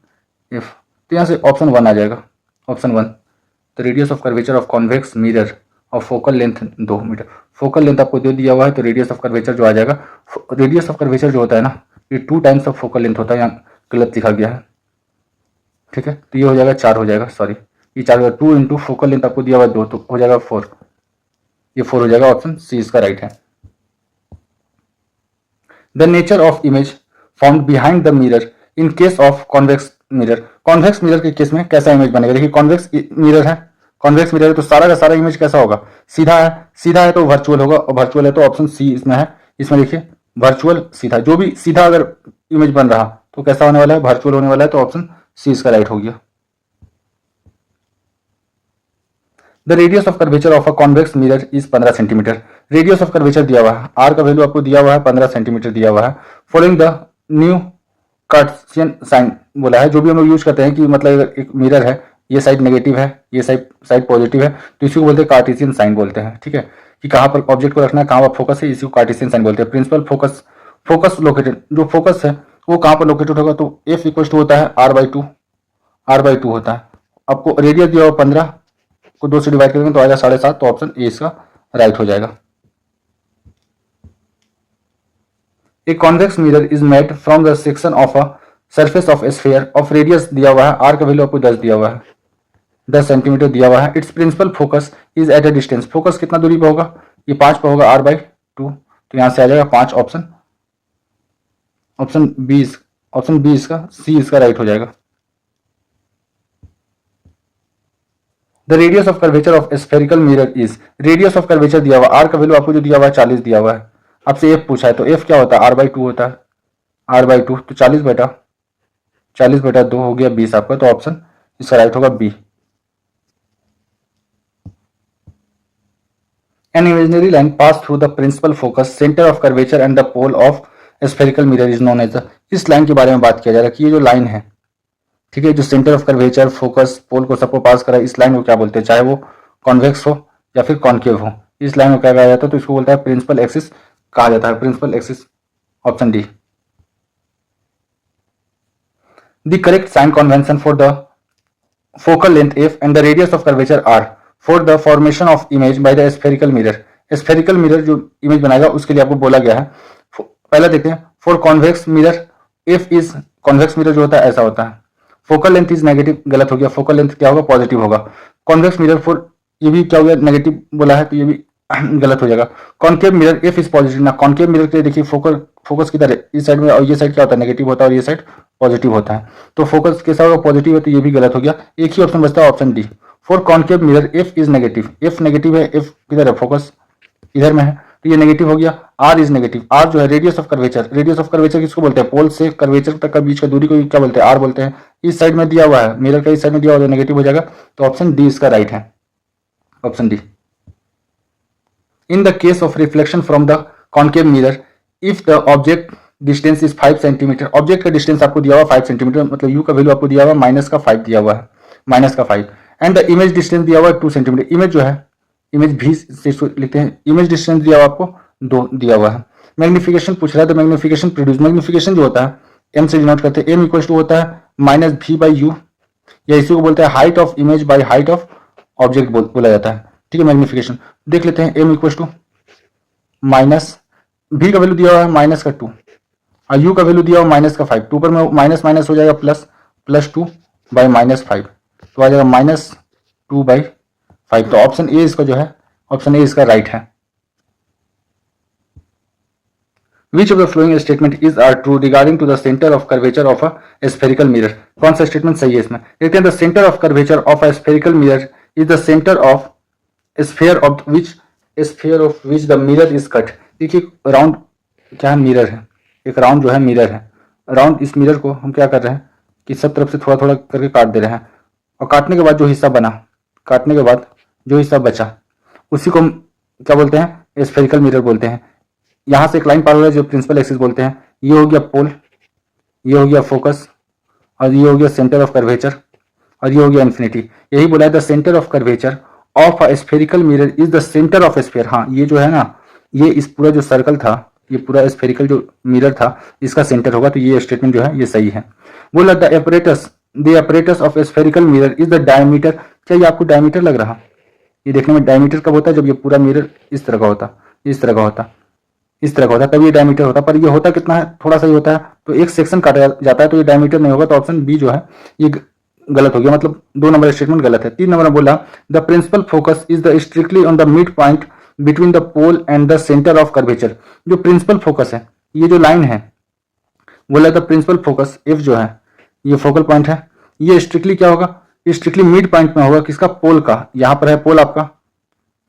इफ, तो यहाँ से ऑप्शन 1 आ जाएगा, option 1 the radius of curvature of convex mirror of focal length 2 metre. Focal length आपको दे दिया हुआ है तो रेडियस ऑफ कर्वेचर जो आ जाएगा, रेडियस ऑफ कर्वेचर जो होता है ना ये 2 टाइम्स ऑफ फोकल लेंथ होता है, यहाँ गलत लिखा गया है, ठीक है, तो ये हो जाएगा 4 हो जाएगा, सॉरी ये 4 होगा, 2 इंटू फोकल लेंथ आपको दिया हुआ है 2 तो हो जाएगा 4, ये 4 हो जाएगा, ऑप्शन सी इसका राइट है। The nature of image found behind the mirror in case of convex mirror. Convex mirror के केस में कैसा इमेज बनेगा, देखिए कॉन्वेक्स मिरर है, कॉन्वेक्स मिरर है तो सारा का सारा इमेज कैसा होगा, सीधा है, सीधा है तो वर्चुअल होगा, और वर्चुअल है तो ऑप्शन सी इसमें है, इसमें देखिए वर्चुअल सीधा, जो भी सीधा अगर इमेज बन रहा तो कैसा होने वाला है, वर्चुअल होने वाला है, तो ऑप्शन सी इसका राइट हो गया। The radius of curvature of a convex mirror is 15 centimetre. Radius of curvature दिया हुआ है, आर का वैल्यू आपको दिया हुआ है 15 सेंटीमीटर दिया हुआ है। Following the new Cartesian sign बोला है, जो भी हम लोग यूज करते हैं कि मतलब अगर एक मिरर है, ये साइड नेगेटिव है, ये साइड पॉजिटिव है, तो इसी को बोलते हैं कार्टेशियन साइन बोलते हैं, ठीक है, कि कहाँ पर ऑब्जेक्ट को रखना है, कहाँ पर फोकस है, इसी को कार्टेशियन साइन बोलते हैं। प्रिंसिपल फोकस लोकेटेड, जो फोकस है वो कहाँ पर लोकेटेड होगा, तो एफ इक्वल टू होता है r/2 होता है। आपको रेडियस दिया हुआ 15 को 2 से डिवाइड करेंगे तो आएगा 7.5, तो ऑप्शन ए इसका राइट हो जाएगा। ए convex mirror is made from the section of a surface of sphere of radius दिया हुआ है, आर का वैल्यू आपको 10 दिया हुआ है, 10 सेंटीमीटर दिया हुआ है। It's principal focus is at a distance, focus कितना दूरी पे होगा, ये 5 पे होगा, r/2, तो यहाँ से आ जाएगा 5, ऑप्शन बी इसका सी इसका राइट हो जाएगा। The radius of curvature of spherical mirror is, radius of curvature दिया हुआ, आर का वैल्यू आपको जो दिया हुआ है 40 दिया हुआ है, आपसे एफ पूछा है तो एफ क्या होता है, r/2 होता है, r/2 तो 40/2 हो गया 20 आपका, तो ऑप्शन इसका राइट होगा B. An imaginary line pass through the principal focus centre of curvature and the pole of spherical mirror is known as the, इस लाइन के बारे में बात किया जा रहा है कि ये जो लाइन है, ठीक है, जो सेंटर ऑफ कर्वेचर फोकस पोल को सबको पास करा, इस लाइन को क्या बोलते हैं, चाहे वो कॉन्वेक्स हो या फिर कॉन्केव हो, इस लाइन को क्या कहा जाता है, तो इसको बोलता है प्रिंसिपल एक्सिस कहा जाता है, principal axis, option D. The correct sign convention for the focal length F and the radius of curvature R for the formation of image by the spherical mirror, spherical mirror जो image बनाएगा उसके लिए आपको बोला गया है। पहला देखते हैं, for convex mirror F is, convex mirror जो होता है ऐसा होता है, फोकल लेंथ इज नेगेटिव, गलत हो गया, फोकल लेंथ क्या होगा, पॉजिटिव होगा। कॉन्वेक्स मिरर फॉर, ये भी क्या हो गया, नेगेटिव बोला है तो ये भी गलत हो जाएगा। Concave mirror F is positive ना, कॉन्केव मिरर के लिए देखिए फोकस किधर है, इस साइड में, और ये साइड क्या होता है, नेगेटिव होता है, और ये साइड पॉजिटिव होता है, तो फोकस कैसा होगा, पॉजिटिव है, तो ये भी गलत हो गया। एक ही ऑप्शन बचता है, option D. For concave mirror F is negative, F negative है, एफ किधर है, फोकस इधर में है, तो ये नेगेटिव हो गया। आर इज नेगेटिव, आर जो है radius of curvature, radius of curvature किसको बोलते हैं, पोल से कर्वेचर तक का बीच का दूरी को क्या बोलते हैं, आर बोलते हैं। इस साइड में दिया हुआ है, मिरर का इस साइड में दिया हुआ है, नेगेटिव हो जाएगा, तो ऑप्शन डी इसका राइट है, option D. In the case of reflection from the concave mirror, if the object distance is 5 centimetre, object का डिस्टेंस आपको दिया हुआ 5 सेंटीमीटर, मतलब यू का वैल्यू आपको दिया हुआ -5 दिया हुआ है, -5, एंड द इमेज डिस्टेंस दिया हुआ है 2 सेंटीमीटर, इमेज जो है, इमेज भी से लिखते हैं, इमेज डिस्टेंस दिया हुआ आपको 2 दिया हुआ है। मैग्निफिकेशन पूछ रहा है, तो मैग्निफिकेशन प्रोड्यूस, मैग्निफिकेशन जो होता है एम से डिनोट करते हैं, एम इक्वल टू होता है -v/u, या इसी को बोलते हैं height of image by height of object बोला जाता है, ठीक है। मैग्निफिकेशन देख लेते हैं, एम इक्वल टू -v का वैल्यू दिया हुआ है -2, और u का वैल्यू दिया हुआ -5, 2 पर में माइनस माइनस हो जाएगा +2 बाई -5, तो आ जाएगा -2/5, तो ऑप्शन ए इसका जो है, ऑप्शन ए इसका राइट है। Which of the following statement is are true regarding to the center of curvature of a spherical mirror? कौन सा स्टेटमेंट सही है इसमें, देखते हैं। The center of curvature of a spherical mirror is the center of sphere of which the mirror is cut। देखिए round क्या है, मिरर है, एक राउंड जो है मिरर है, राउंड इस मिरर को हम क्या कर रहे हैं कि सब तरफ से थोड़ा थोड़ा करके काट दे रहे हैं, और काटने के बाद जो हिस्सा बना, काटने के बाद जो हिस्सा बचा, उसी को हम क्या बोलते हैं, स्फेरिकल मिरर बोलते हैं। यहाँ से एक लाइन पार हो रहा है जो प्रिंसिपल एक्सिस बोलते हैं, ये हो गया पोल, ये हो गया फोकस, और ये हो गया सेंटर ऑफ कर्वेचर, और ये हो गया इन्फिनिटी। यही बोला है the centre of curvature of a spherical mirror is the centre of sphere. हाँ, ये जो है ना, ये इस पूरा जो सर्कल था, ये पूरा स्फेरिकल जो मिरर था, इसका सेंटर होगा। तो ये स्टेटमेंट जो है ये सही है। बोला the apparatus of spherical mirror is the diameter. क्या ये आपको डायमीटर लग रहा? ये देखने में डायमीटर कब होता है? जब ये पूरा मिरर इस तरह का होता, इस तरह का होता, इस तरह का होता, तब ये डायमीटर होता। पर ये होता कितना है? थोड़ा सा ही होता है, तो एक सेक्शन काटा जाता है, तो ये डायमीटर नहीं होगा। तो ऑप्शन बी जो है ये गलत हो गया, मतलब 2 नंबर स्टेटमेंट गलत है। 3 नंबर में बोला the principal focus is the strictly on the mid point between the pole and the centre of curvature. जो प्रिंसिपल फोकस है, ये जो लाइन है, बोला द प्रिंसिपल फोकस एफ जो है, ये फोकल पॉइंट है, ये स्ट्रिक्टली क्या होगा? स्ट्रिक्टली मिड पॉइंट में होगा। किसका? पोल का। यहाँ पर है पोल, आपका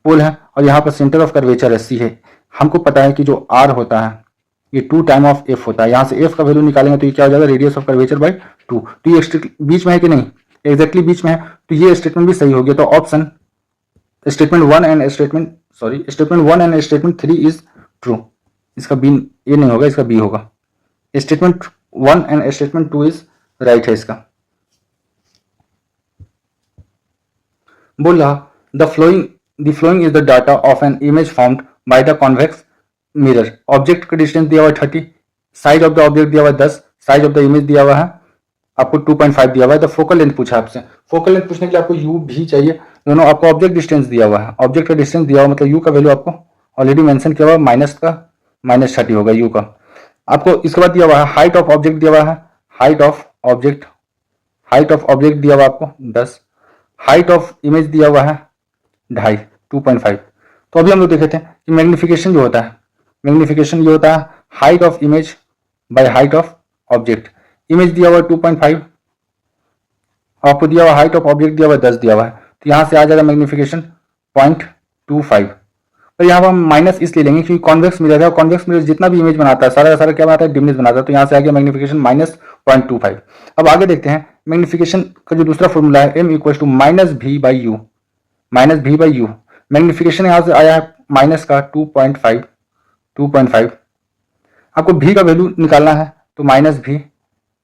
पोल है, और यहाँ पर सेंटर ऑफ कर्वेचर है सी है। हमको पता है कि जो आर होता है ये 2 टाइम ऑफ एफ होता है। यहाँ से एफ का वैल्यू निकालेंगे तो ये क्या हो जाएगा? Radius of curvature by 2। तो ये बीच में है कि नहीं? एग्जैक्टली बीच में है, तो ये स्टेटमेंट भी सही हो गया। तो option statement 1 and statement statement 3 is true. इसका बी ए नहीं होगा, इसका बी होगा। Statement 1 and statement 2 is right है इसका। बोला the following is the data of an image formed by the convex mirror. Object का डिस्टेंस दिया हुआ है 30, साइज ऑफ द ऑब्जेक्ट दिया हुआ है 10, साइज ऑफ द इमेज दिया हुआ है आपको 2.5 दिया हुआ है। द फोकल लेंथ पूछा आपसे। फोकल लेंथ पूछने के लिए आपको यू भी चाहिए, दोनों। आपको ऑब्जेक्ट डिस्टेंस दिया हुआ है, ऑब्जेक्ट का डिस्टेंस दिया हुआ, मतलब यू का वैल्यू आपको ऑलरेडी मेंशन किया हुआ, -30 होगा यू का। आपको इसके बाद दिया हुआ है हाइट ऑफ ऑब्जेक्ट दिया हुआ है, हाइट ऑफ ऑब्जेक्ट दिया हुआ आपको 10, हाइट ऑफ इमेज दिया हुआ है 2.5। तो अभी हम लोग देखे थे कि मैग्निफिकेशन जो होता है, मैग्निफिकेशन ये होता है height of image by height of object. Image दिया हुआ है 2.5, आपको दिया हुआ हाइट ऑफ ऑब्जेक्ट दिया हुआ 10 दिया हुआ है, तो यहां से आ जाएगा मैग्निफिकेशन 0.25। पर यहाँ पर हम माइनस इसलिए लेंगे क्योंकि कॉन्वेक्स मिरर है, और कॉन्वेक्स मिरर जितना भी इमेज बनाता है सारा का सारा क्या बनाता है? डिमनेस बनाता है। तो यहाँ से आ गया मैग्निफिकेशन -0.25। अब आगे देखते हैं मैग्निफिकेशन का जो दूसरा फॉर्मूला है m = -v/u, -v/u। मैग्निफिकेशन यहाँ से आया है माइनस का 2.5। आपको v का वैल्यू निकालना है तो -v,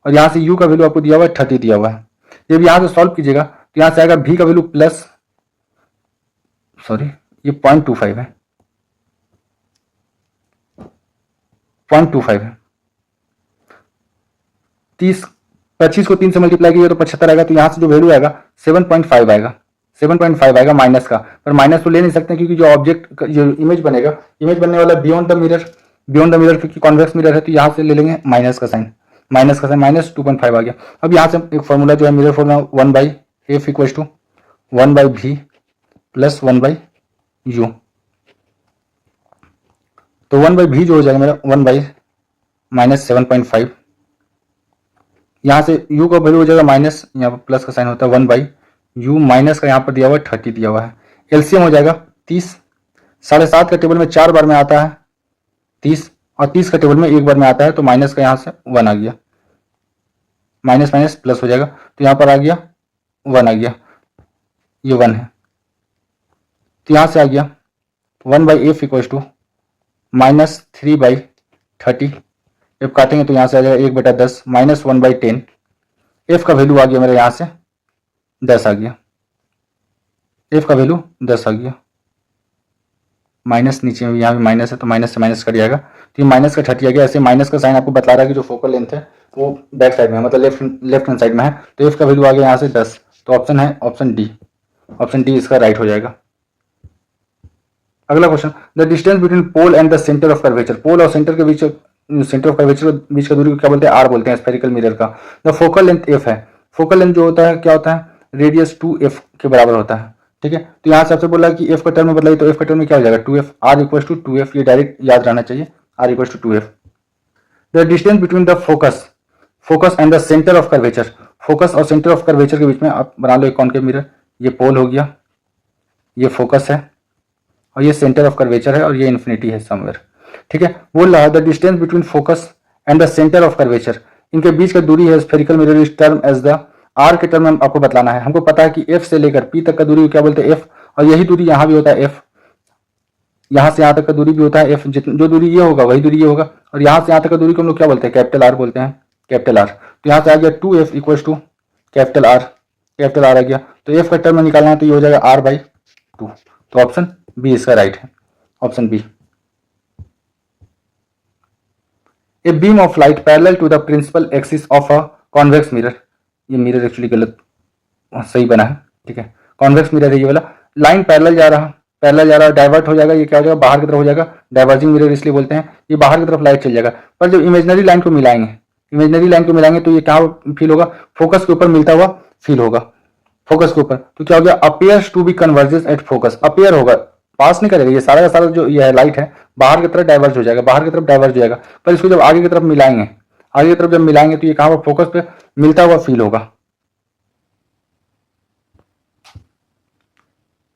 और यहाँ से u का वैल्यू आपको दिया हुआ है 30 दिया हुआ है। जब यहाँ से सॉल्व कीजिएगा तो यहाँ से आएगा v का वैल्यू ये 0.25 है, 0.25 है। 25 को 3 से मल्टीप्लाई कीजिए तो 75 आएगा। तो यहाँ से जो वैल्यू आएगा 7.5 आएगा, 7.5 आएगा माइनस का। पर माइनस तो ले नहीं सकते क्योंकि जो ऑब्जेक्ट जो इमेज बनेगा, इमेज बनने वाला बियॉन्ड द मिरर क्योंकि कॉन्वेक्स मिरर है, तो यहाँ से ले लेंगे माइनस का साइन, -2.5 आ गया। अब यहाँ से एक फॉर्मूला जो है mirror formula 1/f = 1/v + 1/u। तो 1/v जो हो जाएगा मेरा 1/-7.5। यहाँ से u का वैल्यू हो जाएगा माइनस, यहाँ पर प्लस का साइन होता है 1/u, माइनस का यहाँ पर दिया हुआ है 30 दिया हुआ है। एलसीएम हो जाएगा 30, 7.5 का टेबल में 4 बार में आता है 30, और 30 का टेबल में 1 बार में आता है, तो माइनस का यहाँ से 1 आ गया, माइनस माइनस प्लस हो जाएगा, तो यहाँ पर आ गया 1 आ गया, ये 1 है। तो यहाँ से आ गया 1/f = -3/30। एफ काटेंगे तो यहाँ से आ जाएगा 1/10 -1/10। एफ का वैल्यू आ गया मेरा यहाँ से 10 आ गया, एफ का वैल्यू 10 आ गया। माइनस नीचे में यहाँ भी माइनस है, तो माइनस से माइनस कट जाएगा, तो ये माइनस का 30 आ गया। ऐसे माइनस का साइन आपको बता रहा है कि जो फोकल लेंथ है वो बैक साइड में है, मतलब लेफ्ट हैंड साइड में है। तो एफ का वैल्यू आ गया यहाँ से 10। तो ऑप्शन है ऑप्शन डी इसका राइट हो जाएगा। अगला question, the distance between pole and the centre of curvature. Pole और सेंटर के बीच, सेंटर ऑफ कर्वेचर के बीच का दूरी को क्या बोलते हैं? आर बोलते हैं स्फेरिकल मिरर का। द फोकल लेंथ एफ है। फोकल लेंथ जो होता है क्या होता है? रेडियस 2f के बराबर होता है, ठीक है। तो यहाँ से आपसे बोला कि f का टर्म में बदलाइए, तो f का टर्म में क्या हो जाएगा? 2f, r = 2f। ये डायरेक्ट याद रहना चाहिए, r = 2f। The distance between the focus and the centre of curvature. Focus और सेंटर ऑफ कर्वेचर के बीच में आप बना लो एक कॉनकेव मिरर। ये पोल हो गया, ये फोकस है, और ये सेंटर ऑफ कर्वेचर है, और ये इन्फिनिटी है समवेयर, ठीक है। बोल रहा है the distance between focus and the centre of curvature, इनके बीच का दूरी है spherical mirror is term as the R के टर्म में आपको बतलाना है। हमको पता है कि एफ से लेकर पी तक का दूरी को क्या बोलते हैं? एफ। और यही दूरी यहाँ भी होता है एफ, यहाँ से यहाँ तक का दूरी भी होता है एफ। जो दूरी ये होगा वही दूरी ये होगा, और यहाँ से यहाँ तक का दूरी को हम लोग क्या बोलते हैं? कैपिटल आर बोलते हैं, कैपिटल आर। तो यहाँ से आ गया 2f = capital R, capital R आ गया, तो एफ का टर्म निकालना है तो ये हो जाएगा R/2। तो ऑप्शन बी इसका राइट है, option B. A beam of light parallel to the principal axis of a convex mirror, ये मिरर एक्चुअली गलत, सही बना है, ठीक है, कॉन्वेक्स मिरर है ये वाला, लाइन पैरेलल जा रहा, डाइवर्ट हो जाएगा, ये क्या हो जाएगा, बाहर की तरफ हो जाएगा, डाइवर्जिंग मिरर इसलिए बोलते हैं, ये बाहर की तरफ लाइट चल जाएगा। पर जब इमेजनरी लाइन को मिलाएंगे तो ये क्या फील होगा, फोकस के ऊपर मिलता हुआ फील होगा, फोकस के ऊपर, तो क्या हो गया, appears to be converges at focus, appear होगा, पास नहीं करेगा, ये सारा का सारा जो ये लाइट है बाहर की तरफ डाइवर्ज हो जाएगा, पर इसको जब आगे की तरफ मिलाएंगे तो ये कहां पर फोकस पे मिलता हुआ फील होगा।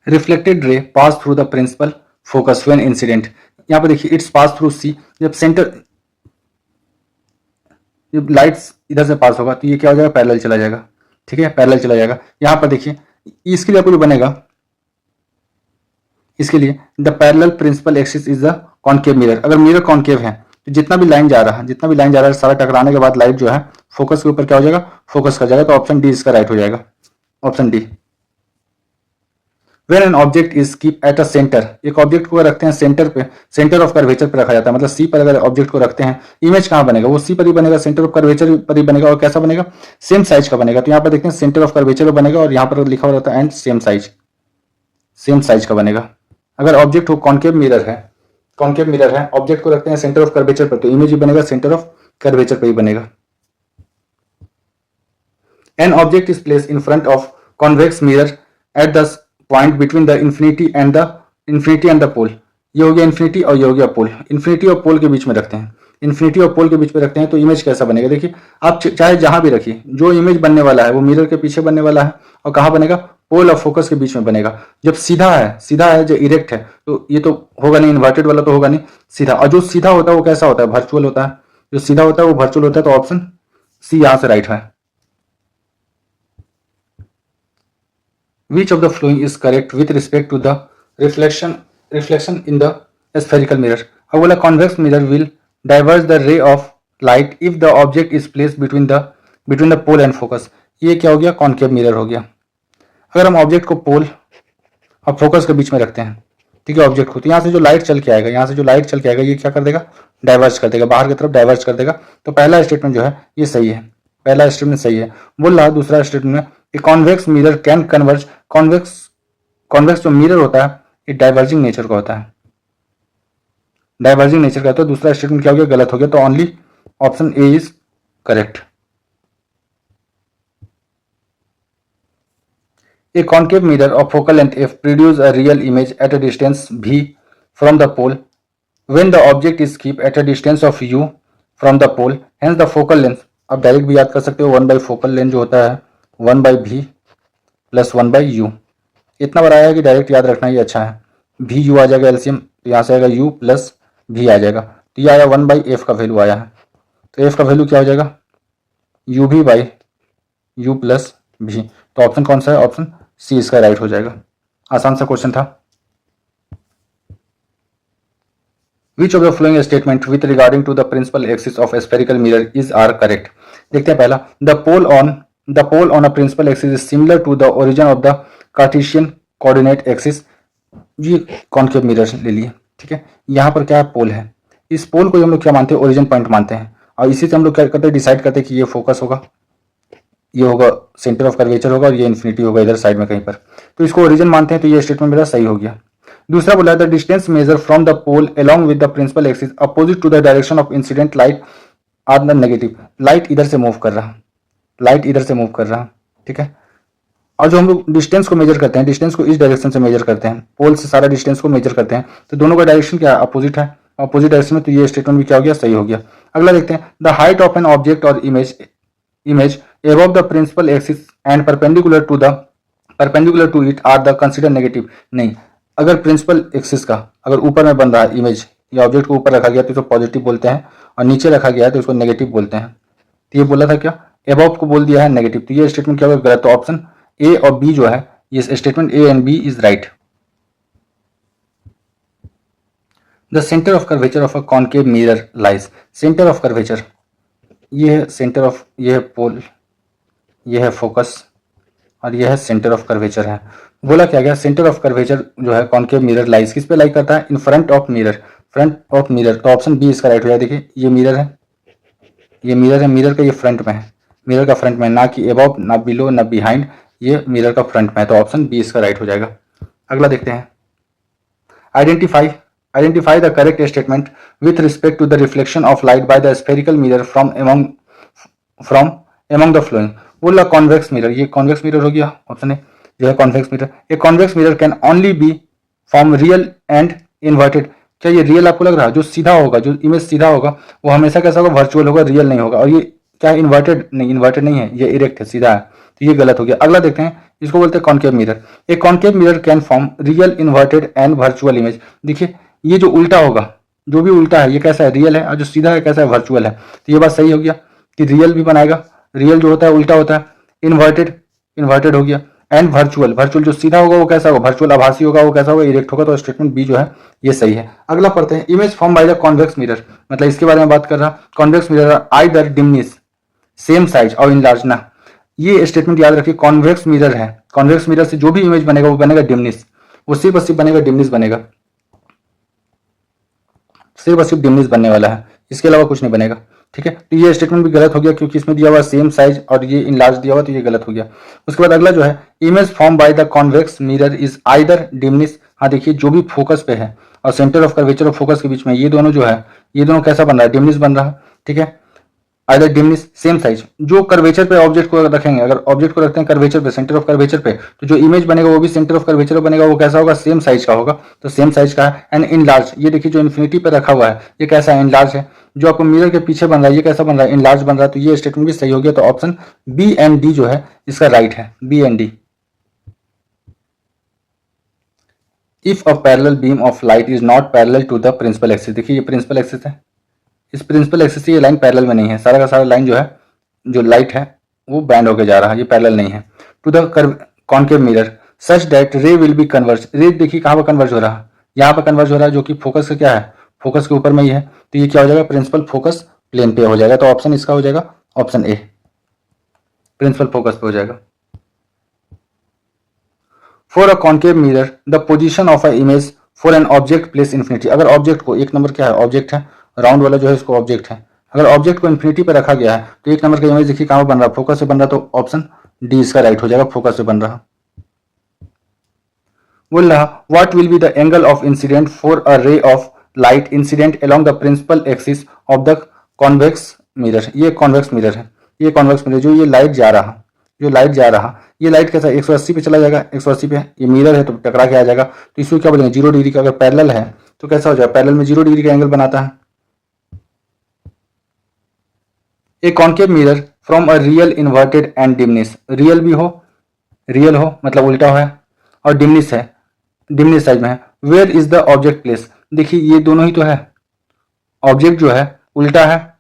Reflected ray pass through the principal focus when incident, यहाँ पर देखिए इट्स पास थ्रू सी, जब लाइट्स इधर से पास होगा तो ये क्या हो जाएगा, पैरेलल चला जाएगा, ठीक है, पैरेलल चला जाएगा। यहाँ पर देखिए इसके लिए आपको जो बनेगा, इसके लिए the parallel principal axis is the concave mirror, अगर मिरर कॉनकेव है तो जितना भी लाइन जा रहा है सारा टकराने के बाद लाइट जो है फोकस के ऊपर क्या हो जाएगा, फोकस कर जाएगा, तो ऑप्शन डी इसका राइट हो जाएगा, option D. When an object is kept at a center, एक ऑब्जेक्ट को रखते हैं सेंटर पे, सेंटर ऑफ कर्वेचर पे रखा जाता है, मतलब सी पर अगर ऑब्जेक्ट को रखते हैं, इमेज कहाँ बनेगा, वो सी पर ही बनेगा, सेंटर ऑफ कर्वेचर पर ही बनेगा, और कैसा बनेगा, सेम साइज का बनेगा। तो यहाँ पर देखते हैं सेंटर ऑफ कर्वेचर बनेगा और यहाँ पर लिखा हुआ रहता है एंड सेम साइज का बनेगा। अगर ऑब्जेक्ट हो कॉनकेव मिरर है, ऑब्जेक्ट को रखते हैं सेंटर ऑफ कर्वेचर पर, तो इमेज ही बनेगा सेंटर ऑफ कर्वेचर पर ही बनेगा। An object is placed in front of convex mirror at the point between the infinity and the pole, ये हो गया इन्फिनिटी और ये हो गया पोल, इन्फिनिटी और पोल के बीच में रखते हैं, तो इमेज कैसा बनेगा, देखिए आप चाहे जहां भी रखिए, जो इमेज बनने वाला है वो मिरर के पीछे बनने वाला है और कहाँ बनेगा, पोल और फोकस के बीच में बनेगा। जब सीधा है जो इरेक्ट है तो ये तो होगा नहीं, इन्वर्टेड वाला तो होगा नहीं, सीधा, और जो सीधा होता है वो कैसा होता है, वर्चुअल होता है, जो सीधा होता है वो वर्चुअल होता है, तो ऑप्शन सी यहां से राइट है। Which of the following is correct with respect to the reflection in the spherical mirror? अब बोला convex mirror will diverge the ray of light if the object is placed between the pole and focus। ये क्या हो गया, concave mirror हो गया। अगर हम ऑब्जेक्ट को पोल और फोकस के बीच में रखते हैं, ठीक है, ऑब्जेक्ट को, तो यहाँ से जो लाइट चल के आएगा, ये क्या कर देगा, डाइवर्ज कर देगा, बाहर की तरफ डाइवर्ज कर देगा। तो पहला स्टेटमेंट जो है ये सही है, बोल रहा है। दूसरा स्टेटमेंट में convex mirror can converge, convex जो मिरर होता है ये डाइवर्जिंग नेचर का होता है, दूसरा स्टेटमेंट क्या हो गया, गलत हो गया, तो only option A is correct. A concave mirror of focal length f produce a real image at a distance v from the pole when the object is kept at a distance of u from the pole, hence the focal length, आप direct भी याद कर सकते हो, 1 by focal length जो होता है 1 by v plus 1 by u, इतना बड़ा है कि डायरेक्ट याद रखना ही अच्छा है। भी यू आ जाएगा एलसीएम, तो यहाँ से आएगा u प्लस भी आ जाएगा, तो ये आया 1 by f का वैल्यू आया है, तो f का वैल्यू क्या हो जाएगा, u भी बाई u प्लस भी, तो ऑप्शन कौन सा है, ऑप्शन सी इसका राइट हो जाएगा। आसान सा क्वेश्चन था। Which of the following statement with regarding to the principal axis of a spherical mirror is are correct? देखते हैं पहला, the pole on a principal axis is similar to the origin of the Cartesian coordinate axis। ये concave mirror ले लिए, ठीक है, यहाँ पर क्या है, पोल है, इस पोल को हम लोग क्या मानते हैं, ओरिजिन पॉइंट मानते हैं, और इसी से हम लोग क्या करते हैं, डिसाइड करते हैं कि ये फोकस होगा, ये होगा सेंटर ऑफ कर्वेचर होगा, और ये इन्फिनिटी होगा इधर साइड में कहीं पर, तो इसको ओरिजिन मानते हैं, तो ये स्टेटमेंट मेरा सही हो गया। दूसरा बोला the distance measure from the pole along with the principal axis opposite to the direction of incident light are the negative, light इधर से मूव कर रहा, ठीक है, और जो हम लोग डिस्टेंस को मेजर करते हैं, डिस्टेंस को इस डायरेक्शन से मेजर करते हैं, पोल से सारा डिस्टेंस को मेजर करते हैं, तो दोनों का डायरेक्शन क्या है, अपोजिट है, अपोजिट डायरेक्शन में, तो ये स्टेटमेंट भी क्या हो गया, सही हो गया। अगला देखते हैं, the height of an object और image above the principal axis and perpendicular to it are the considered negative। नहीं, अगर प्रिंसिपल एक्सिस का अगर ऊपर में बन रहा है इमेज या ऑब्जेक्ट को ऊपर रखा गया तो इसको पॉजिटिव बोलते हैं, और नीचे रखा गया है तो इसको नेगेटिव बोलते हैं। तो ये बोला था क्या, above को बोल दिया है नेगेटिव, तो ये स्टेटमेंट क्या होगा, गलत। तो ऑप्शन ए और बी जो है, ये statement A and B is right. The centre of curvature of a concave mirror lies, centre of curvature, ये है सेंटर ऑफ, ये है पोल, ये है फोकस, और ये है सेंटर ऑफ कर्वेचर है। बोला क्या गया, सेंटर ऑफ कर्वेचर जो है कॉन्केव मिरर लाइज किस पे लाई करता है, इन front of mirror, front of mirror. तो ऑप्शन बी इसका राइट हो जाएगा। देखिए ये मिरर है, ये मिरर है, मिरर का ये फ्रंट में है, मिरर का फ्रंट में, ना कि एबव ना बिलो ना बिहाइंड, ये मिरर का फ्रंट में है। तो ऑप्शन बी इसका राइट हो जाएगा। अगला देखते हैं, identify the correct statement with respect to the reflection of light by the spherical mirror from among the flowing। बोला कॉन्वेक्स मिरर, ये कॉन्वेक्स मिरर हो गया ऑप्शन ए, जो है convex mirror. A convex mirror can only be from real and inverted. क्या ये real आपको लग रहा है? जो सीधा होगा, जो इमेज सीधा होगा वो हमेशा कैसा होगा, वर्चुअल होगा, रियल नहीं होगा। और ये क्या इन्वर्टेड नहीं, इन्वर्टेड नहीं है, ये इरेक्ट है, सीधा है, तो ये गलत हो गया। अगला देखते हैं, इसको बोलते हैं concave mirror. A concave mirror can form real inverted and virtual image. देखिए ये जो उल्टा होगा, जो भी उल्टा है ये कैसा है, रियल है, और जो सीधा है कैसा है, वर्चुअल है। तो ये बात सही हो गया कि रियल भी बनाएगा, रियल जो होता है उल्टा होता है, इन्वर्टेड इन्वर्टेड हो गया, एंड वर्चुअल, वर्चुअल जो सीधा होगा वो कैसा होगा, वर्चुअल आभासी होगा, वो कैसा होगा, इरेक्ट होगा। तो स्टेटमेंट बी जो है ये सही है। अगला पढ़ते हैं, image form by the convex mirror, मतलब इसके बारे में बात कर रहा। Convex mirror either diminish same size और इनलार्ज ना। ये स्टेटमेंट याद रखिए, कॉन्वेक्स मिरर है, कॉन्वेक्स मिरर से जो भी इमेज बनेगा वो बनेगा डिमनिश, वो सिर्फ और सिर्फ बनेगा डिमनिश बनेगा, सिर्फ और सिर्फ डिमनिश बनने वाला है, इसके अलावा कुछ नहीं बनेगा। ठीक है, तो ये स्टेटमेंट भी गलत हो गया क्योंकि इसमें दिया हुआ सेम साइज और ये इनलार्ज दिया हुआ, तो ये गलत हो गया। उसके बाद अगला जो है, image form by the convex mirror is either diminish. हाँ देखिए, जो भी फोकस पे है और सेंटर ऑफ कर्वेचर और फोकस के बीच में, ये दोनों जो है, ये दोनों कैसा बन रहा है, डिमनिश बन रहा है। ठीक है, आइदर डिमनिश सेम साइज, जो कर्वेचर पे ऑब्जेक्ट को रखेंगे, अगर ऑब्जेक्ट को रखते हैं कर्वेचर पे, सेंटर ऑफ कर्वेचर पे, तो जो इमेज बनेगा वो भी सेंटर ऑफ कर्वेचर बनेगा, वो कैसा होगा, सेम साइज का होगा, तो सेम साइज का है। एंड इनलार्ज, ये देखिए जो इन्फिनिटी पे रखा हुआ है ये कैसा है, इनलार्ज है। जो आपको मिरर के पीछे बन रहा है ये कैसा बन रहा है, इनलार्ज बन रहा है। तो ये स्टेटमेंट भी सही हो गया। तो ऑप्शन बी एंड डी जो है इसका राइट है, B and D. If a parallel beam of light is not parallel to the principal axis, देखिए ये प्रिंसिपल एक्सिस है, इस प्रिंसिपल एक्सिस से ये लाइन पैरेलल में नहीं है, सारा का सारा लाइन जो है, जो लाइट है वो बैंड होके जा रहा है, ये पैरेलल नहीं है। To the concave mirror such that ray will be converge, ray देखिए कहाँ पर कन्वर्ज हो रहा है, यहाँ पर कन्वर्ज हो रहा है, जो कि फोकस का क्या है, फोकस के ऊपर में ही है। तो ये क्या हो जाएगा, प्रिंसिपल फोकस प्लेन पे हो जाएगा। तो ऑप्शन इसका हो जाएगा ऑप्शन ए, प्रिंसिपल फोकस पे हो जाएगा। For a concave mirror the position of a image for an object place infinity. अगर ऑब्जेक्ट को, एक नंबर क्या है, ऑब्जेक्ट है, राउंड वाला जो है इसको ऑब्जेक्ट है, अगर ऑब्जेक्ट को इन्फिनिटी पे रखा गया है तो एक नंबर का इमेज देखिए कहाँ बन रहा है, फोकस से बन रहा है। तो ऑप्शन डी इसका राइट हो जाएगा, फोकस से बन रहा। बोल रहा what will be the angle of incident for a ray of light incident along the principal axis of the convex mirror. ये कॉन्वेक्स मिरर है, ये कॉन्वेक्स मिरर, जो ये लाइट जा रहा, जो लाइट जा रहा, ये लाइट कैसा 180 पे चला जाएगा, 180 पे ये मिरर है तो टकरा के आ जाएगा। तो इसको क्या बोलेंगे, 0 डिग्री का। अगर पैरेलल है तो कैसा हो जाएगा, पैरेलल में 0 डिग्री का एंगल बनाता है। ए concave mirror from a real inverted and diminish, real भी हो, रियल हो मतलब उल्टा है, और डिमनिश है, डिमनिश साइज में है। Where is the object place, देखिए ये दोनों ही तो है, ऑब्जेक्ट जो है उल्टा है,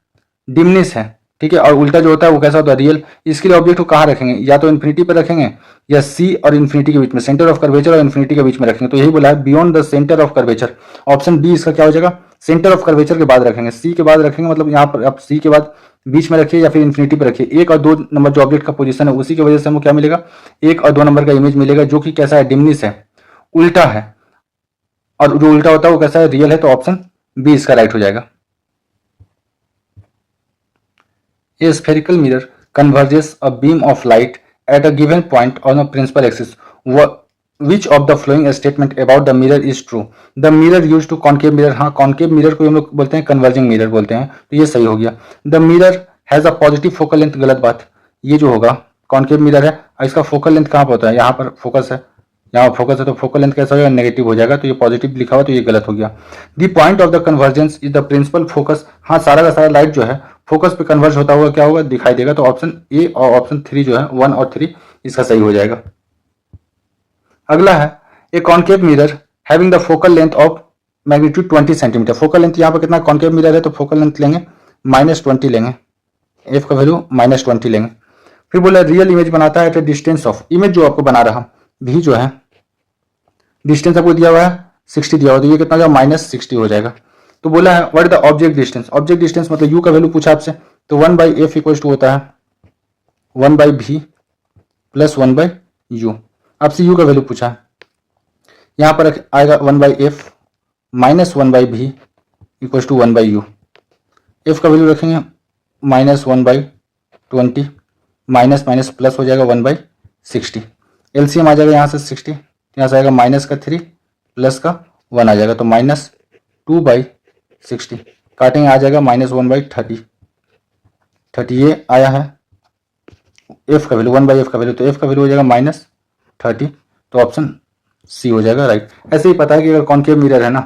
डिमनिश है। ठीक है, और उल्टा जो होता है वो कैसा होता है, रियल। इसके लिए ऑब्जेक्ट को कहाँ रखेंगे, या तो इन्फिनिटी पर रखेंगे या सी और इन्फिनिटी के बीच में, सेंटर ऑफ कर्वेचर और इन्फिनिटी के बीच में रखेंगे। तो यही बोला है, beyond the centre of curvature. Option B इसका क्या हो जाएगा, सेंटर ऑफ कर्वेचर के बाद रखेंगे, सी के बाद रखेंगे, मतलब यहाँ पर आप सी के बाद बीच में रखिए या फिर इन्फिनिटी पर रखिए। 1 और 2 नंबर जो ऑब्जेक्ट का पोजीशन है उसी की वजह से हमको क्या मिलेगा, 1 और 2 नंबर का इमेज मिलेगा, जो कि कैसा है, डिमनिश है, उल्टा है, और जो उल्टा होता है वो कैसा है, रियल है। तो ऑप्शन बी इसका राइट हो जाएगा। A spherical mirror converges a beam of light at a given point on a principal axis. Which of the following statement about the mirror is true? The mirror used to concave mirror, हाँ concave mirror को हम लोग बोलते हैं converging mirror बोलते हैं, तो ये सही हो गया। The mirror has a positive focal length, गलत बात। ये जो होगा concave mirror है, इसका focal length कहाँ पर होता है, यहाँ पर फोकस है, यहाँ फोकस है, तो फोकल लेंथ कैसा हो जाएगा, नेगेटिव हो जाएगा। तो ये पॉजिटिव लिखा हुआ तो ये गलत हो गया। The point of the convergence is the principal focus, हाँ सारा का सारा लाइट जो है फोकस पे कन्वर्ज होता हुआ क्या होगा, दिखाई देगा। तो ऑप्शन ए और ऑप्शन 3 जो है 1 और 3 इसका सही हो जाएगा। अगला है, ए concave mirror having the focal length of magnitude 20 centimetre. Focal length यहाँ पर कितना, कॉन्केव मिरर है तो फोकल लेंथ लेंगे -20 लेंगे, एफ का वैल्यू -20 लेंगे। फिर बोला रियल इमेज बनाता है at a distance of, image जो आपको बना रहा भी जो है, डिस्टेंस आपको दिया हुआ है 60 दिया हुआ, तो ये कितना हो जाएगा, -60 हो जाएगा। तो बोला है what is the object distance, object distance मतलब यू का वैल्यू पूछा आपसे, तो 1/f इक्वल टू होता है 1/v प्लस 1/v। यू। आपसे यू का वैल्यू पूछा है, यहाँ पर आएगा 1/f minus 1/v equal to 1/u। F का वैल्यू रखेंगे -1/20 माइनस माइनस प्लस हो जाएगा 1/60। एलसीएम आ जाएगा यहाँ से 60, यहाँ से आएगा माइनस का 3 प्लस का 1 आ जाएगा, तो -2/60 काटेंगे आ जाएगा -1/30। ये आया है एफ का वैल्यू, 1/f का वैल्यू, तो एफ का वैल्यू हो जाएगा -30, तो ऑप्शन सी हो जाएगा राइट। ऐसे ही पता है कि अगर कॉन्केव मिरर है ना,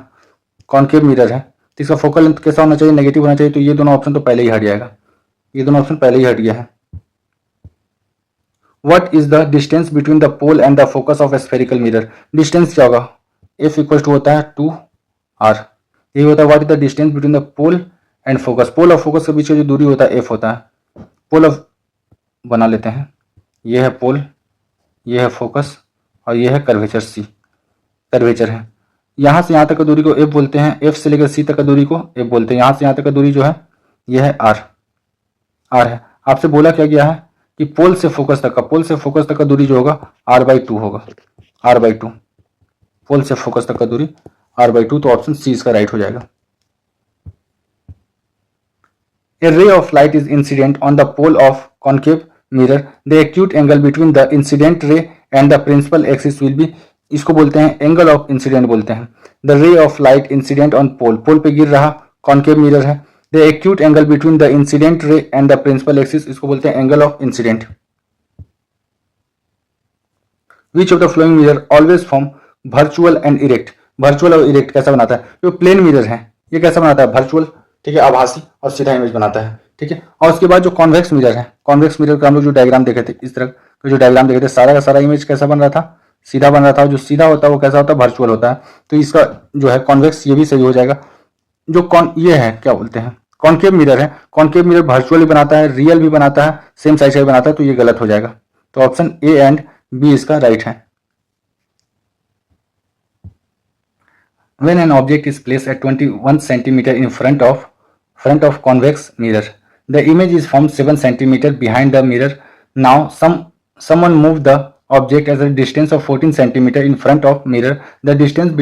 कॉन्केव मिरर है तो इसका फोकल लेंथ कैसा होना चाहिए, नेगेटिव होना चाहिए, तो ये दोनों ऑप्शन तो पहले ही हट जाएगा, ये दोनों ऑप्शन पहले ही हट गया है। What is the distance between the pole and the focus of spherical mirror. Distance क्या होगा, एफ इक्वल टू होता है 2r, यही होता है what is the distance between the pole and focus. Pole और फोकस के बीच की जो दूरी होता है एफ होता है। पोल ऑफ बना लेते हैं, ये है पोल, ये है फोकस और ये है कर्वेचर सी, कर्वेचर है। यहाँ से यहाँ तक की दूरी को एफ बोलते हैं, एफ से लेकर सी तक की दूरी को एफ बोलते हैं। यहाँ से यहाँ तक की दूरी जो है ये है आर है। आपसे बोला क्या गया है कि पोल से फोकस तक का, पोल से फोकस तक का दूरी जो होगा r/2 होगा, r/2, पोल से फोकस तक का दूरी r/2, तो ऑप्शन सी इसका राइट हो जाएगा। A ray of light is incident on the pole of concave mirror. The acute angle between the incident ray and the principal axis will be, इसको बोलते हैं एंगल ऑफ इंसिडेंट बोलते हैं। The ray of light incident on pole, pole पे गिर रहा, concave mirror है। The acute angle between the incident ray and the principal axis, इसको बोलते हैं angle of incident. Which of the following mirror always form virtual and erect. Virtual और erect कैसा बनाता है, जो प्लेन मिरर है ये कैसा बनाता है, वर्चुअल, ठीक है, आभासी और सीधा इमेज बनाता है, ठीक है। और उसके बाद जो कॉन्वेक्स मिरर है, कॉन्वेक्स मिरर का हम लोग जो डायग्राम देखे थे, इस तरह का जो डायग्राम देखे थे, सारा का सारा इमेज कैसा बन रहा था, सीधा बन रहा था। जो सीधा होता है वो कैसा होता है, वर्चुअल होता है। तो इसका जो है कॉन्वेक्स, ये भी सही हो जाएगा। जो ये है क्या बोलते हैं, कॉन्केव मिरर है, कॉन्केव मिरर वर्चुअल भी बनाता है, रियल भी बनाता है, सेम साइज का भी बनाता है, तो ये गलत हो जाएगा। तो ऑप्शन ए एंड बी इसका राइट है। When an object is placed at 21 centimeter in front of convex mirror, the image is formed 7 centimeter behind the mirror. Now someone move the object at a distance of 14 centimeter in front of mirror. The distance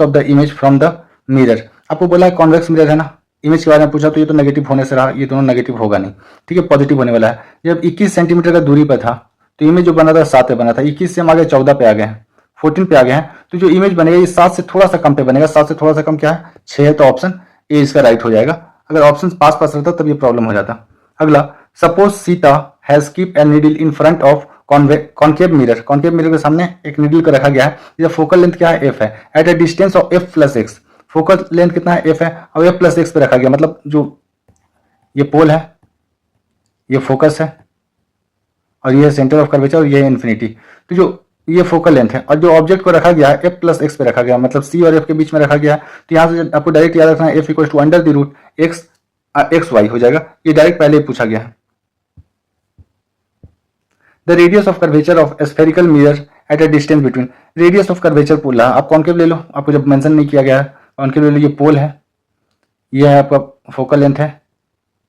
of the image from the mirror. आपको बोला है convex mirror है ना, image के बारे में पूछा, तो ये तो नेगेटिव होने से रहा, ये दोनों नेगेटिव होगा नहीं, ठीक है, पॉजिटिव होने वाला है। जब 21 सेंटीमीटर का दूरी पर था तो इमेज जो बना था 7 पे बना था, 21 से हम आगे 14 पे आ गए हैं, 14 पे आ गए हैं, तो जो इमेज बनेगा ये 7 से थोड़ा सा कम पे बनेगा। 7 से थोड़ा सा कम क्या है, 6 है, तो ऑप्शन ए इसका राइट हो जाएगा। अगर ऑप्शन पास पास रहता तब ये प्रॉब्लम हो जाता। अगला, suppose Sita has keep a needle in front of concave mirror. Concave mirror के सामने एक नीडल को रखा गया है, जिसका फोकल लेंथ क्या है, एफ है, at a distance of F plus X. Focal length कितना है, एफ है, और एफ प्लस एक्स पे रखा गया, मतलब जो ये पोल है, ये फोकस है, और ये सेंटर ऑफ कर्वेचर, और ये है इन्फिनिटी। तो जो ये फोकल लेंथ है, और जो ऑब्जेक्ट को रखा गया है एफ प्लस एक्स पे रखा गया, मतलब सी और एफ के बीच में रखा गया है। तो यहाँ से आपको डायरेक्ट याद रखना है, F equal to under the root X Y हो जाएगा, ये डायरेक्ट पहले ही पूछा गया है। The radius of curvature of spherical mirror at a distance between, radius of curvature बोला, आप कॉन्केव ले लो, आपको जब मेंशन नहीं किया गया है, कॉन्केव ले लो, ये पोल है, ये है आपका फोकल लेंथ है,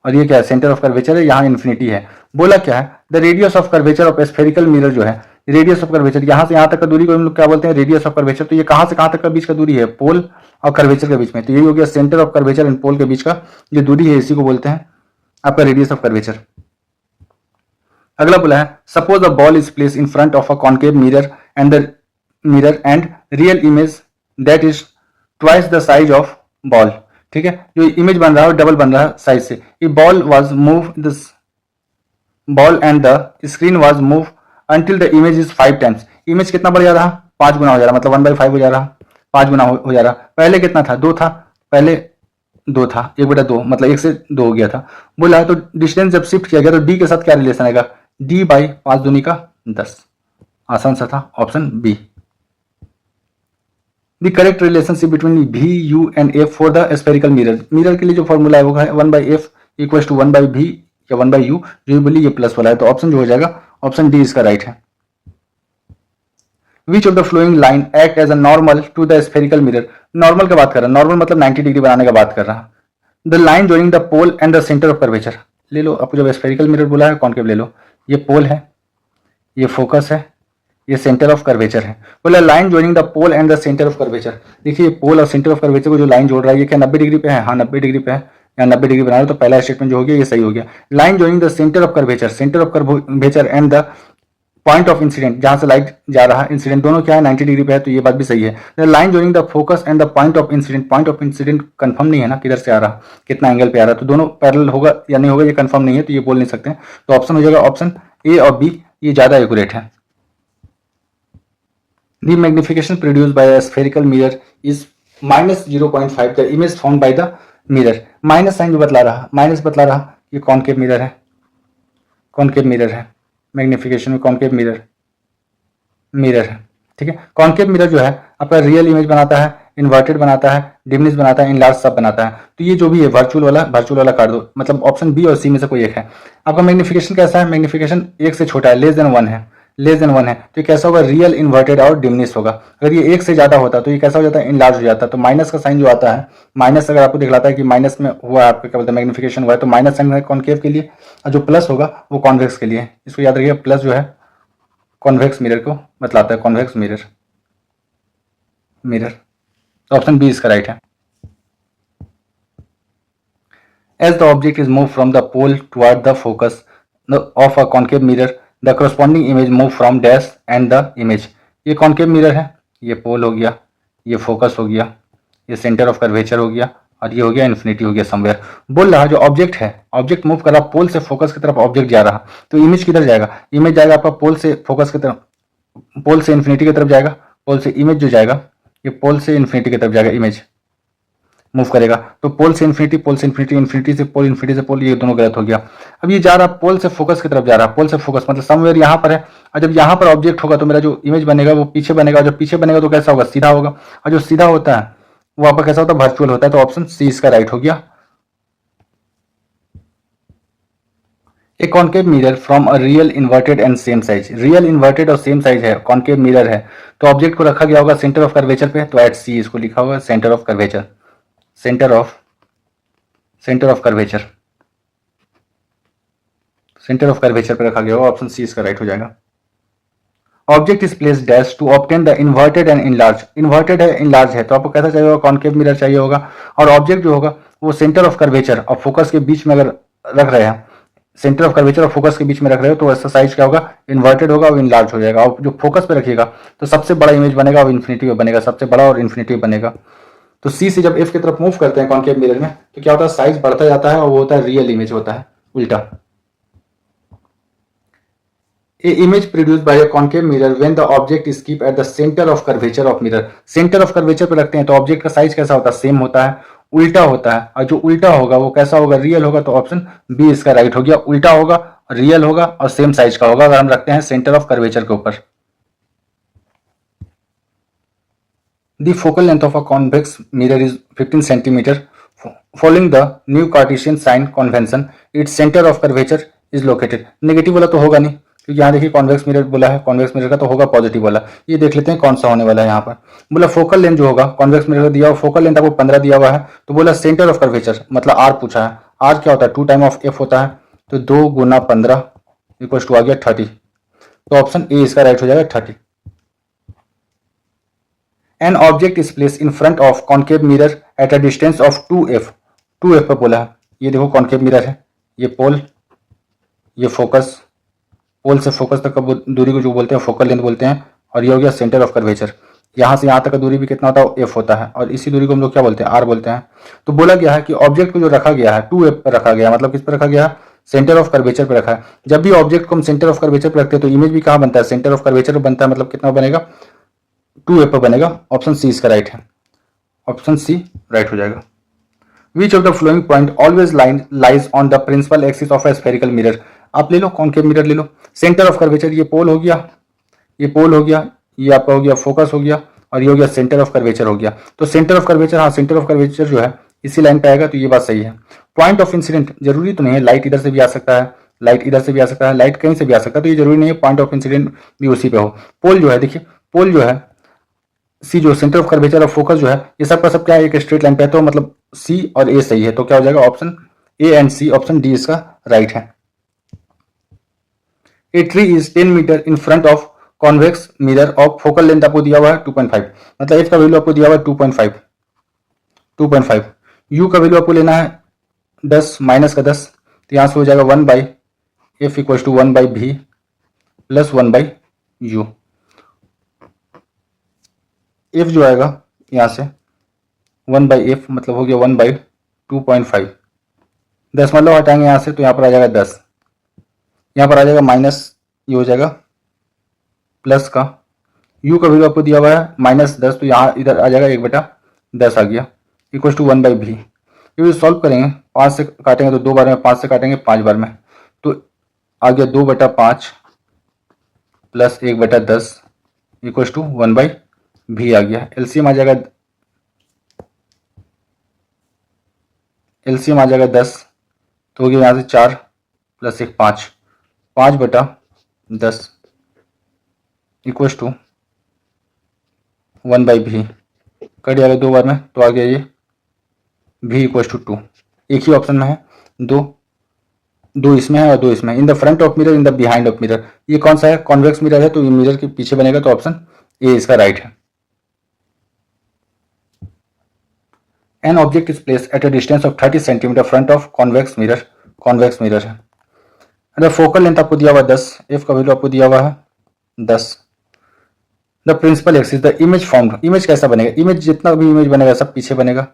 और ये क्या है, सेंटर ऑफ कर्वेचर है, यहाँ इन्फिनिटी है। बोला क्या है, the radius of curvature of spherical mirror जो है, रेडियस ऑफ कर्वेचर, यहाँ से यहाँ तक का दूरी को हम लोग क्या बोलते हैं, रेडियस ऑफ कर्वेचर। तो ये कहाँ से कहाँ तक का बीच का दूरी है, पोल और कर्वेचर के बीच में, तो यही हो गया centre of curvature and pole के बीच का जो दूरी है, इसी को बोलते हैं आपका रेडियस ऑफ कर्वेचर। अगला बोला है, suppose a ball is place in front of a concave mirror and real image that is twice the size of ball, ठीक है, जो इमेज बन रहा है डबल बन रहा है साइज से। ये ball was move this ball and the screen was move until the image is 5 times. Image कितना बढ़ जा रहा, 5 गुना हो जा रहा, मतलब 1/5 हो जा रहा, 5 गुना हो जा रहा। पहले कितना था, 2 था, पहले 2 था, 1/2, मतलब 1 से 2 हो गया था। बोला तो डिस्टेंस जब शिफ्ट किया गया तो डी के साथ क्या रिलेशन आएगा, डी बाई 5 दूनी का 10। आसान सा था, option B. The correct relationship between V U and F for the spherical mirror, mirror के लिए जो फॉर्मूला है वो है 1/f इक्वल टू 1/v या 1/u, जो बोली ये प्लस वाला है, तो ऑप्शन जो हो जाएगा ऑप्शन डी इसका राइट है। Which of the flowing line act as a normal to the spherical mirror, normal का बात कर रहा है, नॉर्मल मतलब 90 डिग्री बनाने का बात कर रहा है। The line joining the pole and the centre of curvature, ले लो, आपको जब स्फेरिकल मिरर बोला है कॉन्केव ले लो, ये पोल है, ये फोकस है, ये सेंटर ऑफ कर्वेचर है। बोला line joining the pole and the centre of curvature. देखिए पोल और सेंटर ऑफ कर्वेचर को जो लाइन जोड़ रहा है ये क्या 90 डिग्री पे है? हाँ 90 डिग्री पे है, या 90 डिग्री बना रहे तो पहला स्टेटमेंट जो हो गया ये सही हो गया। Line joining the centre of curvature, centre of curvature and the point of incident, जहां से लाइट जा रहा है इंसिडेंट दोनों क्या है 90 डिग्री पे है, तो ये बात भी सही है। Line joining the focus and the point of incident, point of incident confirm नहीं है ना किधर से आ रहा, कितना एंगल पे आ रहा, तो दोनों पैरेलल होगा या नहीं होगा ये कंफर्म नहीं है, तो ये बोल नहीं सकते। तो ऑप्शन हो जाएगा ऑप्शन ए और बी, ये ज्यादा एक्यूरेट है। The magnification produced by a spherical mirror is -0.5. The image found by the mirror. Minus sign जो बतला रहा, माइनस बतला रहा, ये कॉनकेव मिरर है, कॉनकेव मिरर है, मैग्निफिकेशन में कॉनकेव मिरर मिरर है, ठीक है। कॉनकेव मिरर जो है आपका रियल इमेज बनाता है, इन्वर्टेड बनाता है, डिमिनिश बनाता है, इनलार्ज सब बनाता है। तो ये जो भी है वर्चुअल वाला काट दो, मतलब ऑप्शन बी और सी में से कोई एक है। आपका मैग्निफिकेशन कैसा है? मैग्निफिकेशन एक से छोटा है, लेस देन 1 है, लेस देन 1 है, तो ये कैसा होगा? रियल इन्वर्टेड और डिमिनिश होगा। अगर ये एक से ज्यादा होता तो ये कैसा हो जाता है? इनलार्ज हो जाता। तो माइनस का साइन जो आता है, माइनस अगर आपको दिखलाता है कि माइनस में हुआ आपका क्या बोलते हैं मैग्निफिकेशन हुआ है, तो माइनस साइन है कॉनकेव के लिए, और जो प्लस होगा वो कॉन्वेक्स के लिए। इसको याद रखिए, प्लस जो है कॉन्वेक्स मिरर को बतलाता है, कॉन्वेक्स मिरर मिरर। तो ऑप्शन बी इसका राइट है। As the object is moved from the pole toward the focus of a concave mirror, the corresponding image move from dash and the image. ये concave mirror है, ये पोल हो गया, ये focus हो गया, ये सेंटर ऑफ कर्वेचर हो गया, और ये हो गया इन्फिनिटी हो गया समवेयर। बोल रहा जो ऑब्जेक्ट है, ऑब्जेक्ट मूव कर रहा पोल से फोकस की तरफ, ऑब्जेक्ट जा रहा, तो इमेज किधर जाएगा? इमेज जाएगा आपका पोल से फोकस की तरफ, पोल से इन्फिनिटी की तरफ जाएगा। पोल से इमेज जो जाएगा ये पोल से इन्फिनिटी की तरफ जाएगा, इमेज मूव करेगा। तो पोल से इन्फिनिटी, पोल से इन्फिनिटी, इन्फिनिटी से पोल, इन्फिनिटी से पोल, ये दोनों गलत हो गया। अब ये जा रहा पोल से फोकस की तरफ जा रहा, पोल से फोकस मतलब समवेयर यहाँ पर है, और जब यहाँ पर ऑब्जेक्ट होगा तो मेरा जो इमेज बनेगा वो पीछे बनेगा, और जब पीछे बनेगा तो कैसा होगा? सीधा होगा, और जो सीधा होता है वो आपका कैसा होता है? वर्चुअल होता है। तो ऑप्शन सी इसका राइट हो गया। ए concave mirror from a real inverted and same size, real inverted और सेम साइज है, कॉनकेव मिरर है, तो ऑब्जेक्ट को रखा गया होगा सेंटर ऑफ कर्वेचर पे, तो एट सी इसको लिखा होगा centre of curvature, centre of curvature, centre of curvature पे रखा गया होगा। ऑप्शन सी इसका राइट हो जाएगा। Object is place dash to obtain the inverted and enlarge, inverted है इनलार्ज है, तो आपको कैसा चाहिए होगा? कॉनकेव मिरर चाहिए होगा, और ऑब्जेक्ट जो होगा वो सेंटर ऑफ कर्वेचर और फोकस के बीच में अगर रख रहे हैं, सेंटर ऑफ कर्वेचर और फोकस के बीच में रख रहे हो तो ऐसा साइज क्या होगा? इन्वर्टेड होगा और इनलार्ज हो जाएगा। और जो फोकस पे रखिएगा तो सबसे बड़ा इमेज बनेगा और इन्फिनिटी में बनेगा, सबसे बड़ा और इन्फिनिटी बनेगा। तो सी से जब एफ की तरफ मूव करते हैं कॉनकेव मिरर में तो क्या होता है? साइज बढ़ता जाता है और वो होता है रियल इमेज होता है, उल्टा। A image produced by a concave mirror when the object is keep at the centre of curvature of mirror, centre of curvature पे रखते हैं तो ऑब्जेक्ट का साइज कैसा होता है? सेम होता है, उल्टा होता है, और जो उल्टा होगा वो कैसा होगा? रियल होगा। तो ऑप्शन बी इसका राइट हो गया, उल्टा होगा, रियल होगा और सेम साइज का होगा अगर हम रखते हैं सेंटर ऑफ कर्वेचर के ऊपर। The focal length of a convex mirror is 15 centimeter. Following the new Cartesian sign convention, its center of curvature is located. Negative वाला तो होगा नहीं, क्योंकि यहाँ देखिए कॉन्वेक्स मिरर बोला है, कॉन्वेक्स मिरर का तो होगा पॉजिटिव वाला। ये देख लेते हैं कौन सा होने वाला है। यहाँ पर बोला फोकल लेंथ जो होगा, कॉन्वेक्स मिरर का दिया हुआ फोकल लेंथ आपको 15 दिया हुआ है, तो बोला सेंटर ऑफ कर्वेचर मतलब आर पूछा है। आर क्या होता है? 2 टाइम ऑफ एफ होता है, तो 2 गुना 15 इक्वल टू आ गया 30। तो ऑप्शन ए इसका राइट हो जाएगा 30। An object is placed in front of concave mirror at a distance of 2f, 2f पर बोला है। ये देखो कॉनकेव मिरर है, ये पोल, ये फोकस, पोल से फोकस तक का दूरी को जो बोलते हैं फोकल लेंथ बोलते हैं, और ये हो गया सेंटर ऑफ कर्वेचर। यहाँ से यहाँ तक का दूरी भी कितना होता है? एफ होता है, और इसी दूरी को हम लोग क्या बोलते हैं? आर बोलते हैं। तो बोला गया है कि ऑब्जेक्ट को जो रखा गया है 2f पर रखा गया, मतलब किस पर रखा गया है? सेंटर ऑफ कर्वेचर पर रखा है। जब भी ऑब्जेक्ट को हम सेंटर ऑफ कर्वेचर पर रखते हैं तो इमेज भी कहाँ बनता है? सेंटर ऑफ कर्वेचर पर बनता है, मतलब कितना बनेगा? 2f पर बनेगा। ऑप्शन सी इसका राइट है, ऑप्शन सी राइट हो जाएगा। Which of the flowing point always lies on the principal axis of a spherical mirror. आप ले लो कॉनकेव मिरर ले लो, सेंटर ऑफ कर्वेचर ये पोल हो गया, ये पोल हो गया, ये आपका हो गया फोकस हो गया, और ये हो गया सेंटर ऑफ कर्वेचर हो गया। तो सेंटर ऑफ कर्वेचर, हाँ सेंटर ऑफ कर्वेचर जो है इसी लाइन पे आएगा, तो ये बात सही है। पॉइंट ऑफ इंसिडेंट जरूरी तो नहीं है, लाइट इधर से भी आ सकता है, लाइट इधर से भी आ सकता है, लाइट कहीं से भी आ सकता है, तो ये जरूरी नहीं है पॉइंट ऑफ इंसिडेंट भी उसी पे हो। पोल जो है देखिए, पोल जो है सी जो सेंटर ऑफ कर्वेचर और फोकस जो है ये सब का सब क्या है? एक स्ट्रेट लाइन पे है, तो मतलब सी और ए सही है। तो क्या हो जाएगा? Option A and C, option D इसका राइट है। A tree is 10 metre in front of convex mirror of focal length आपको दिया हुआ है 2.5, मतलब एफ का वैल्यू आपको दिया हुआ है 2.5, यू का वैल्यू आपको लेना है 10 माइनस का 10, तो यहाँ से हो जाएगा 1/f equal to 1/v plus 1/u। f जो आएगा यहाँ से 1/f मतलब हो गया 1/2.5, 10 मतलब हटाएंगे यहाँ से तो यहाँ पर आ जाएगा 10, यहाँ पर आ जाएगा माइनस, ये हो जाएगा प्लस का, u का वैल्यू आपको दिया हुआ है -10, तो यहाँ इधर आ जाएगा 1/10 आ गया इक्वल टू 1/v। ये सॉल्व करेंगे 5 से काटेंगे तो 2 बार में, 5 से काटेंगे 5 बार में, तो आ गया 2/5 प्लस 1/10 इक्वल टू 1/v आ गया। एलसीएम आ जाएगा 10, तो हो गया यहाँ से 4 plus 1 5, 5/10 equal to 1/v, cut जाएगा 2 बार में, तो आ गया ये v इक्वल टू 2। एक ही ऑप्शन में है, दो इसमें है और 2 इसमें। इन the front of mirror, in the behind of mirror, ये कौन सा है? कॉन्वेक्स मिरर है, तो ये मिरर के पीछे बनेगा, तो ऑप्शन ए इसका राइट है। An object is place at a distance of 30 centimetre front of convex mirror है। अगर फोकल लेंथ आपको दिया हुआ 10, एफ का वैल्यू आपको दिया हुआ है 10। The principal axis, the image formed, image कैसा बनेगा? इमेज जितना भी इमेज बनेगा सब पीछे बनेगा,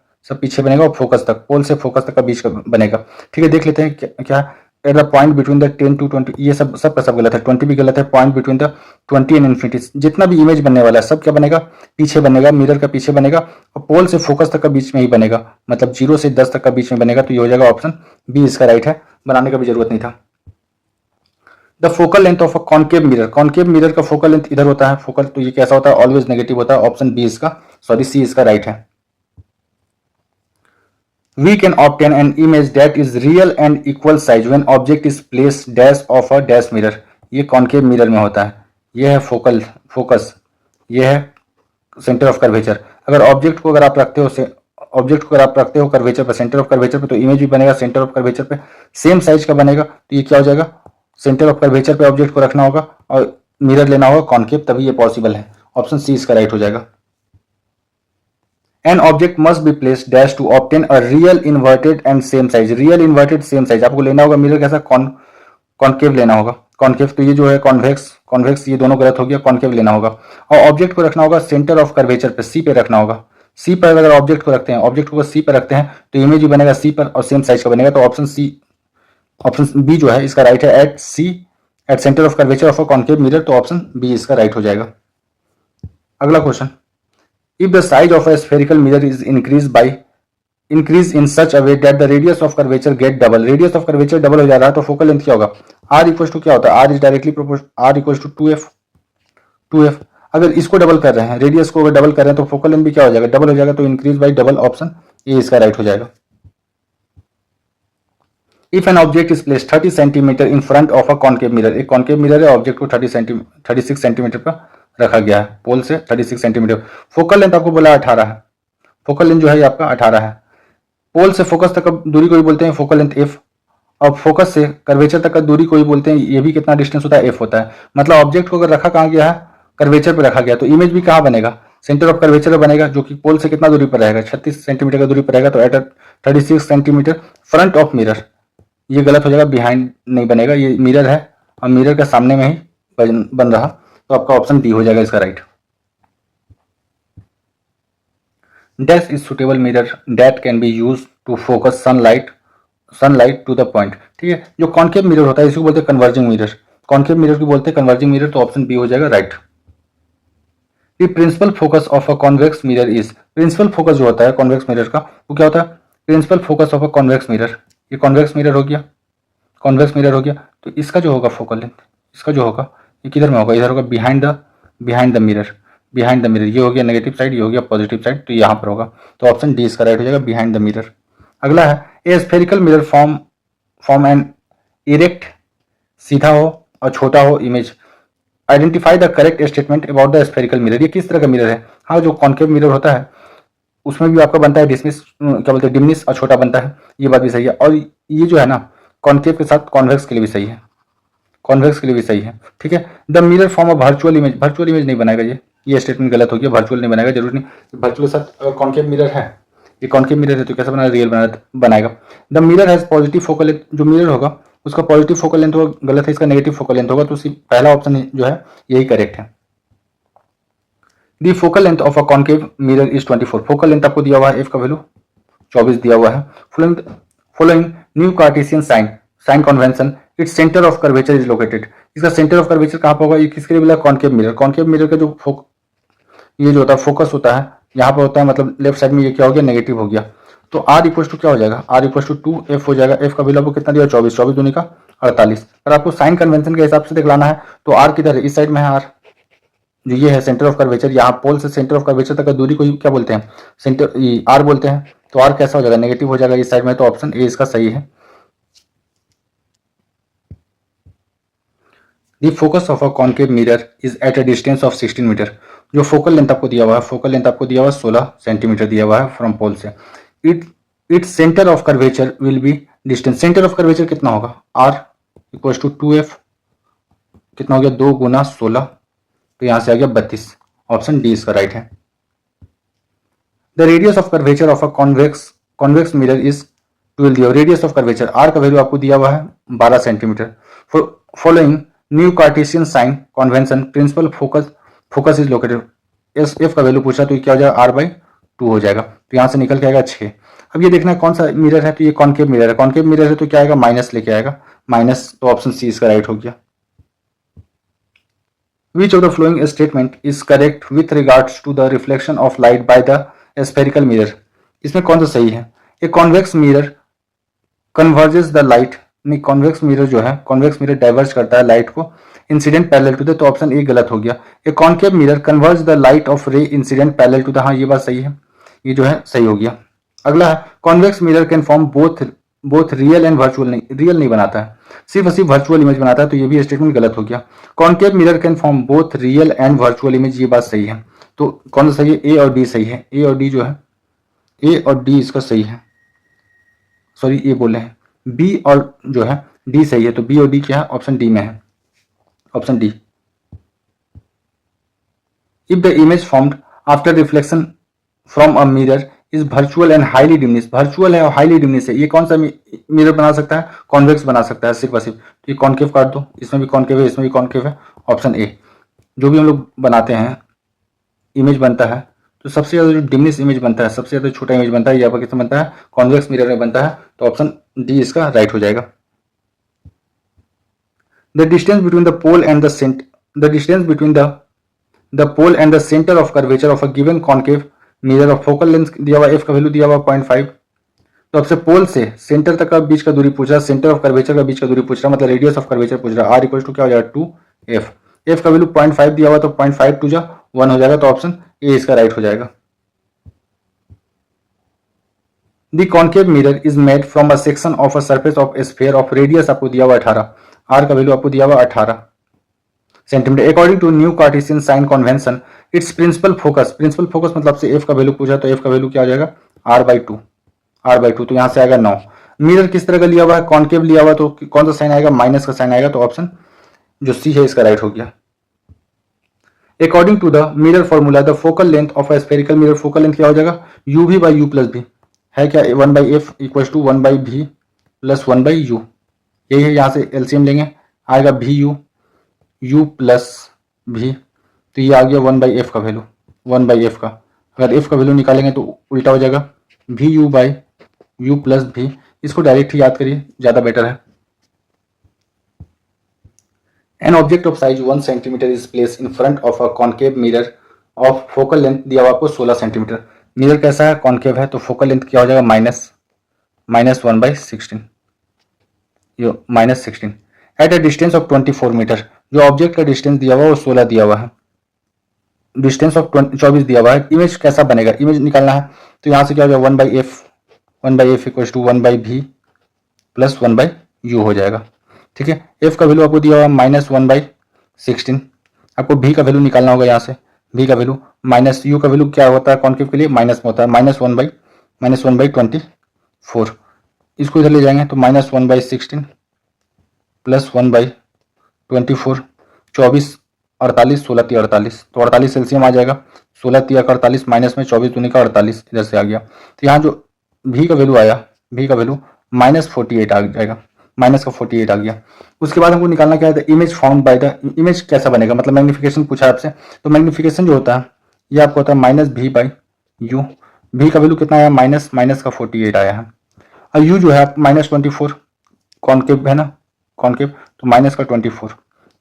और फोकस तक, पोल से फोकस तक का बीच का बनेगा। ठीक है, देख लेते हैं क्या at the point between the 10 to 20, ये सब का सब गलत है, 20 भी गलत है। Point between the 20 and infinity, जितना भी इमेज बनने वाला है सब क्या बनेगा? पीछे बनेगा, मिरर का पीछे बनेगा, और पोल से फोकस तक का बीच में ही बनेगा, मतलब 0 से 10 तक का बीच में बनेगा, तो ये हो जाएगा ऑप्शन बी इसका राइट है, बनाने का भी जरूरत नहीं था। The focal length of a concave mirror का फोकल लेंथ इधर होता है, फोकल, तो ये कैसा होता है? ऑलवेज नेगेटिव होता है, ऑप्शन बी इसका, सी इसका राइट है। We can obtain an image that is real and equal size when object is placed dash of a dash mirror, ये कॉनकेव मिरर में होता है। ये है फोकस, ये है सेंटर ऑफ कर्वेचर। अगर ऑब्जेक्ट को अगर आप रखते हो कर्वेचर पर, सेंटर ऑफ कर्वेचर पे, तो इमेज भी बनेगा सेंटर ऑफ कर्वेचर पे, सेम साइज का बनेगा, तो ये क्या हो जाएगा? सेंटर ऑफ कर्वेचर पे ऑब्जेक्ट को रखना होगा और मिरर लेना होगा कॉनकेव, तभी ये पॉसिबल है, ऑप्शन सी इसका राइट हो जाएगा। An object must be placed dash to obtain a real inverted and same size, real inverted same size, आपको लेना होगा मिरर कैसा? कॉनकेव लेना होगा, कॉनकेव, तो ये जो है कॉन्वेक्स, ये दोनों गलत हो गया, कॉनकेव लेना होगा, और ऑब्जेक्ट को रखना होगा सेंटर ऑफ कर्वेचर पे, सी पे रखना होगा। सी पर अगर ऑब्जेक्ट को रखते हैं, सी पे रखते हैं, तो इमेज भी बनेगा सी पर और सेम साइज का बनेगा, तो ऑप्शन बी जो है इसका राइट है, at centre of curvature of a concave mirror, तो ऑप्शन बी इसका राइट हो जाएगा। अगला question, if the size of a spherical mirror is increased in such a way that the radius of curvature get double, radius of curvature double हो जा रहा है, तो फोकल लेंथ क्या होगा? r इक्वल टू क्या होता है? r is directly proportional, r equal to 2f। अगर इसको डबल कर रहे हैं, रेडियस को अगर डबल कर रहे हैं, तो फोकल लेंथ भी क्या हो जाएगा? डबल हो जाएगा, तो increase by double, option A इसका राइट हो जाएगा। If N object is place 30 centimetre in front of a concave mirror, एक कॉनकेव मिरर है, ऑब्जेक्ट को 36 सेंटीमीटर पर रखा गया है, पोल से 36 सेंटीमीटर। फोकल लेंथ आपको बोला 18 है, फोकल लेंथ जो है आपका 18 है। पोल से फोकस तक का दूरी को भी बोलते हैं फोकल लेंथ एफ, और फोकस से कर्वेचर तक का दूरी को भी बोलते हैं, ये भी कितना डिस्टेंस होता है? एफ होता है। मतलब ऑब्जेक्ट को अगर रखा कहाँ गया है? कर्वेचर पे रखा गया, तो इमेज भी कहाँ बनेगा? सेंटर ऑफ कर्वेचर बनेगा, जो कि पोल से कितना दूरी पर रहेगा? 36 सेंटीमीटर का दूरी पर रहेगा, तो at 36 centimetre front of mirror, ये गलत हो जाएगा, बिहाइंड नहीं बनेगा, ये मिरर है और मिरर के सामने में ही बन रहा, तो आपका ऑप्शन डी हो जाएगा इसका right. Dash is suitable mirror that can be use to focus sunlight to the point. ठीक है, जो कॉनकेव मिरर होता है इसको बोलते हैं कन्वर्जिंग मिरर, कॉनकेव मिरर को बोलते हैं कन्वर्जिंग मिरर, तो ऑप्शन बी हो जाएगा right. The principal focus of a convex mirror is, principal focus जो होता है कॉन्वेक्स मिरर का, वो क्या होता है? Principal focus of a convex mirror, ये कॉन्वेक्स मिरर हो गया, तो इसका जो होगा फोकल लेंथ, इसका जो होगा ये किधर में होगा? इधर होगा, बिहाइंड द मिरर, ये हो गया नेगेटिव साइड, ये हो गया पॉजिटिव साइड, तो यहाँ पर होगा, तो ऑप्शन डी इसका राइट हो जाएगा, बिहाइंड द मिरर। अगला है, a spherical mirror form an erect, सीधा हो और छोटा हो इमेज, identify the correct statement about the spherical mirror. ये किस तरह का मिरर है? हाँ, जो कॉन्केव मिरर होता है उसमें भी आपका बनता है क्या बोलते हैं, डिमिनिश, और छोटा बनता है, ये बात भी सही है। और ये जो है ना, कॉन्केव के साथ कॉन्वेक्स के लिए भी सही है, कॉन्वेक्स के लिए भी सही है, ठीक है। The mirror form a virtual image, virtual image नहीं बनाएगा, ये स्टेटमेंट गलत हो गया, वर्चुअल नहीं बनाएगा, जरूरी नहीं वर्चुअल के साथ अगर कॉन्केव मिरर है, ये कॉन्केव मिरर है तो कैसे बनाएगा, रियल बनाएगा। The mirror has positive focal length, जो मिरर होगा उसका पॉजिटिव फोकल लेंथ होगा, गलत है, इसका नेगेटिव फोकल लेंथ होगा, तो उसी पहला ऑप्शन जो है यही करेक्ट है। The focal length of a concave mirror is 24, focal length आपको दिया हुआ है, एफ का वैल्यू 24 दिया हुआ है। Following new Cartesian sign convention, it's centre of curvature is located, इसका सेंटर ऑफ कर्वेचर कहाँ पर होगा, ये किसके लिए बोला, कॉन्केव मिरर। कॉन्केव मिरर का जो ये जो होता है फोकस होता है यहाँ पर होता है, मतलब लेफ्ट साइड में ये क्या हो गया, नेगेटिव हो गया, तो आर इक्वल टू क्या हो जाएगा, आर इक्वल टू 2f हो जाएगा। एफ का वैल्यू आपको कितना दिया, 24, 24 दूनी का 48। अगर आपको साइन कन्वेंशन के हिसाब से दिखलाना है तो आर किधर है, इस साइड में है आर, जो ये है सेंटर ऑफ कर्वेचर, यहाँ पोल से सेंटर ऑफ कर्वेचर तक का दूरी को क्या बोलते हैं, सेंटर आर बोलते हैं, तो आर कैसा हो जाएगा, नेगेटिव हो जाएगा इस साइड में, तो ऑप्शन ए इसका सही है। The focus of a concave mirror is at a distance of 16 metre, जो फोकल लेंथ आपको दिया हुआ है, फोकल लेंथ आपको दिया हुआ है 16 सेंटीमीटर दिया हुआ है फ्रॉम पोल से। It centre of curvature will be distance, centre of curvature कितना होगा, आर इक्वल टू 2f, कितना हो गया 2 गुना 16, तो यहां से आ गया 32, ऑप्शन डी इसका राइट है। The radius of curvature of a convex mirror is 12 दिया, रेडियस ऑफ कर्वेचर आर का वैल्यू आपको दिया हुआ है 12 centimetre. Following new Cartesian sign convention principal focus is located, F का वैल्यू पूछा तो क्या हो जाएगा, r/2 हो जाएगा, तो यहां से निकल के आएगा 6। अब ये देखना कौन सा मिरर है, तो ये कॉन्केव मिरर है, कॉन्केव मिरर है तो क्या आएगा, माइनस लेके आएगा, माइनस, तो ऑप्शन सी इसका राइट हो गया। Which of the following statement is correct with regards to the reflection of light by the spherical mirror? इसमें कौन सा सही है, a convex mirror converges the light, नहीं कॉन्वेक्स मिरर जो है, कॉन्वेक्स मिरर डाइवर्ज करता है लाइट को इंसिडेंट पैरेलल टू द, तो ऑप्शन ए गलत हो गया। A concave mirror converge the light of ray incident parallel to the, हाँ ये बात सही है, ये जो है सही हो गया। अगला है convex mirror can form both real and virtual, नहीं रियल नहीं बनाता है, सिर्फ वर्चुअल इमेज बनाता है, तो ये भी स्टेटमेंट गलत हो गया। Concave mirror can form both real and virtual image, ये बात सही है, तो कौन सा सही है, ए और डी सही है, ए और डी जो है, ए और डी इसका सही है, सॉरी ये बोले हैं, बी और जो है डी सही है, तो बी और डी क्या है, ऑप्शन डी में है, option D. If the image formed after reflection from a mirror is virtual and highly diminish, virtual है और हाईली डिमिनिश है, ये कौन सा मिरर बना सकता है, कॉन्वेक्स बना सकता है सिर्फ और सिर्फ, तो ये कॉन्केव काट दो, इसमें भी कॉन्केव है, इसमें भी कॉन्केव है, ऑप्शन ए। जो भी हम लोग बनाते हैं इमेज बनता है, तो सबसे ज्यादा जो डिमिनिश इमेज बनता है, सबसे ज्यादा छोटा इमेज बनता है, यहाँ पर किसमें बनता है, कॉन्वेक्स मिरर में बनता है, तो ऑप्शन डी इसका राइट हो जाएगा। The distance between the pole and the distance between the pole and the centre of curvature of a given concave mirror of focal length दिया हुआ, एफ का वैल्यू दिया हुआ 0.5, तो आपसे पोल से सेंटर तक का बीच का दूरी पूछ रहा है, सेंटर ऑफ कर्वेचर का बीच का दूरी पूछ रहा है, मतलब रेडियस ऑफ कर्वेचर पूछ रहा है, आर इक्वल टू क्या हो जाएगा 2f, एफ का वैल्यू 0.5 दिया हुआ, तो 0.5 टू 1 हो जाएगा, तो ऑप्शन ए इसका राइट हो जाएगा। The concave mirror is made from a section of a surface of A sphere of radius आपको दिया हुआ 18, आर का वैल्यू आपको दिया हुआ 18 centimetre. According to new Cartesian sign convention it's principal focus मतलब से एफ का वैल्यू पूछा, तो एफ का वैल्यू क्या हो जाएगा, r/2, तो यहां से आएगा 9। मिरर किस तरह का लिया हुआ है, कॉन्केव लिया हुआ, तो कौन सा साइन आएगा, माइनस का साइन आएगा, तो ऑप्शन जो सी है इसका राइट हो गया। According to the mirror formula the focal length of a spherical mirror, focal length क्या हो जाएगा, uv/u+v है क्या, 1/f equal to 1/v plus 1/u, यही है, यहां से एलसीएम लेंगे, आएगा vu प्लस v, तो ये आ गया 1/f का वैल्यू, 1/f का, अगर f का वैल्यू निकालेंगे तो उल्टा हो जाएगा, vu प्लस v, इसको डायरेक्ट ही याद करिए, ज्यादा बेटर है। An object of size 1 centimetre is place in front of a concave mirror of focal length दिया हुआ आपको 16 सेंटीमीटर, मिरर कैसा है, कॉन्केव है, तो फोकल लेंथ क्या हो जाएगा, -1/16, ये -16 at a distance of 24 metre, जो ऑब्जेक्ट का डिस्टेंस दिया हुआ है वो 16 दिया हुआ है, डिस्टेंस ऑफ 24 दिया हुआ है। इमेज कैसा बनेगा, इमेज निकालना है, तो यहां से क्या हो जाएगा, 1/f equal to 1/v plus 1/u हो जाएगा, ठीक है। f का वैल्यू आपको दिया हुआ -1/16, आपको v का वैल्यू निकालना होगा, यहाँ से v का वैल्यू, माइनस u का वैल्यू क्या होता है, कॉन्केव के लिए माइनस में होता है, -1/24, इसको इधर ले जाएंगे तो -1/16 प्लस 1/24 24, 24, 48, 16 3 48, तो 48 एलसीएम आ जाएगा। 16 3 48 माइनस में 24 दूनी का 48 इधर से आ गया। तो यहाँ जो भी का वैल्यू आया, भी का वैल्यू -48 आ जाएगा, माइनस का 48 आ गया। उसके बाद हमको निकालना क्या है, image found by the, image कैसा बनेगा, मतलब मैग्निफिकेशन पूछा आपसे। तो मैग्निफिकेशन जो होता है ये आपको होता है -v/u। भी का वैल्यू कितना आया, माइनस का 48 आया है। और u जो है -24, कॉन्केव है ना, कॉन्केव, तो माइनस का 24,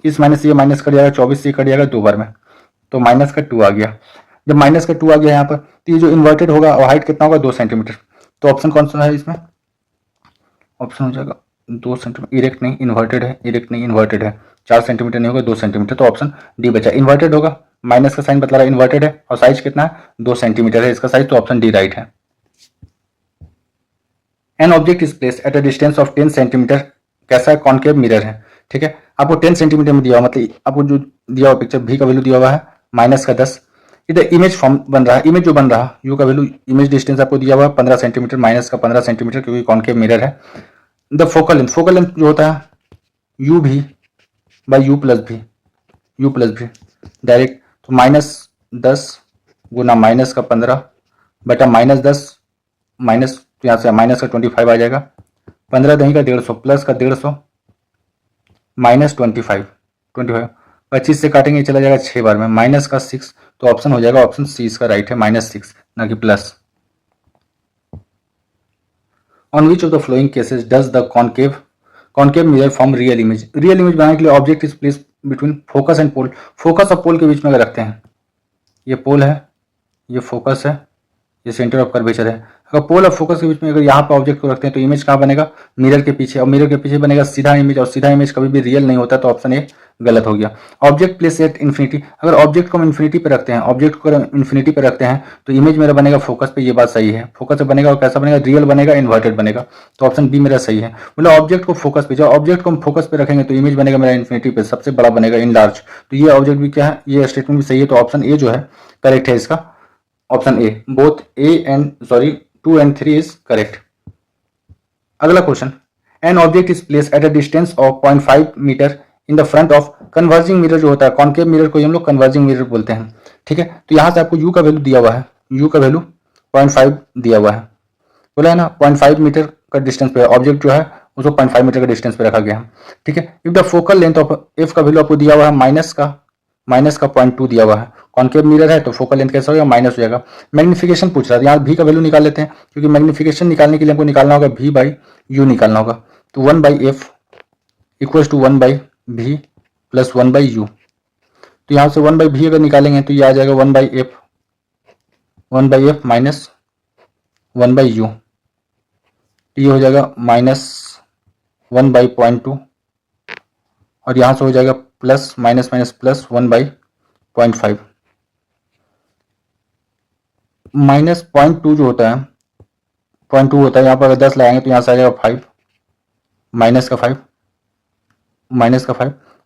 इस माइनस से ये माइनस कट जाएगा, 24 से कट जाएगा 2 बार में, तो माइनस का 2 आ गया। जब माइनस का 2 आ गया यहाँ पर, तो ये जो इन्वर्टेड होगा और हाइट कितना होगा, 2 सेंटीमीटर। तो ऑप्शन कौन सा है इसमें, ऑप्शन हो जाएगा 2 सेंटीमीटर। इरेक्ट नहीं इन्वर्टेड है, इरेक्ट नहीं इन्वर्टेड है, 4 सेंटीमीटर नहीं होगा, 2 सेंटीमीटर, तो ऑप्शन डी बचा। इन्वर्टेड होगा, माइनस का साइन बतला रहा है, इन्वर्टेड है, और साइज कितना है, 2 सेंटीमीटर है इसका साइज, तो ऑप्शन डी राइट है। An object is place at a distance of 10 centimetre, कैसा है, कॉन्केव मिरर है, ठीक है। आपको 10 सेंटीमीटर में दिया हुआ, मतलब आपको जो दिया हुआ पिक्चर, भी का वैल्यू दिया हुआ है -10। इधर इमेज फॉर्म बन रहा है, इमेज जो बन रहा है, यू का वैल्यू, इमेज डिस्टेंस आपको दिया हुआ है 15 सेंटीमीटर, माइनस का 15 सेंटीमीटर, क्योंकि कॉन्केव मिरर है। द फोकल लेंथ जो होता है यू भी बाई यू प्लस भी, डायरेक्ट, तो -10 गुना माइनस का 15 बटा -10 माइनस, तो यहाँ से माइनस का 25 आ जाएगा, 15 दही का 150 प्लस का 150 माइनस 25, 25 से काटेंगे चला जाएगा 6 बार में, माइनस का 6, तो ऑप्शन हो जाएगा ऑप्शन सी इसका राइट है, -6 ना कि plus. On which of the flowing cases does the concave mirror form real image, real image बनाने के लिए object is place between focus and pole, focus और पोल के बीच में अगर रखते हैं, ये पोल है, ये फोकस है, ये सेंटर ऑफ कर्वेचर है, अगर पोल और फोकस के बीच में अगर यहाँ पे ऑब्जेक्ट को रखते हैं तो इमेज कहाँ बनेगा, मिरर के पीछे, और मिरर के पीछे बनेगा सीधा इमेज, और सीधा इमेज कभी भी रियल नहीं होता, तो ऑप्शन ए गलत हो गया। ऑब्जेक्ट प्लेस एट इन्फिनिटी, अगर ऑब्जेक्ट को हम इन्फिनिटी पे रखते हैं, ऑब्जेक्ट को अगर इन्फिनिटी पे रखते हैं तो इमेज मेरा बनेगा फोकस पे, ये बात सही है, फोकस पे बनेगा, और कैसा बनेगा, रियल बनेगा, इन्वर्टेड बनेगा, तो ऑप्शन बी मेरा सही है। बोला ऑब्जेक्ट को फोकस पे, जब ऑब्जेक्ट को हम फोकस पे रखेंगे तो इमेज बनेगा मेरा इन्फिनिटी पे, सबसे बड़ा बनेगा, इन लार्ज, तो ये ऑब्जेक्ट भी क्या है, ये स्टेटमेंट भी सही है, तो ऑप्शन ए जो है करेक्ट है इसका, option A, both A and 2 and 3 is correct. अगला question, an object is place at a distance of 0.5 metre in the front of converging mirror, जो होता है कॉन्केव मिरर को हम लोग कन्वर्जिंग मिरर बोलते हैं, ठीक है। तो यहां से आपको यू का वैल्यू दिया हुआ है, यू का वैल्यू 0.5 दिया हुआ है, बोला है ना, 0.5 मीटर का डिस्टेंस पे ऑब्जेक्ट जो है उसको 0.5 मीटर का डिस्टेंस पे रखा गया है, ठीक है। If the focal length of F का वैल्यू आपको दिया हुआ है माइनस का 0.2 दिया हुआ है, कॉन्केव मिरर है तो फोकल लेंथ कैसा होगा, माइनस हो जाएगा। मैग्निफिकेशन पूछ रहा है, यहाँ भी का वैल्यू निकाल लेते हैं, क्योंकि मैग्निफिकेशन निकालने के लिए हमको निकालना होगा v बाई यू निकालना होगा, तो 1/f equal to 1/v plus 1/u, तो यहाँ से 1/v अगर निकालेंगे तो ये आ जाएगा 1/f माइनस 1/u, ये हो जाएगा -1/0.2, और यहाँ से हो जाएगा प्लस माइनस प्लस 1/0.5, -0.2 जो होता है 0.2 होता है, यहाँ पर अगर 10 लगाएंगे तो यहाँ से आ जाएगा 5, माइनस का 5,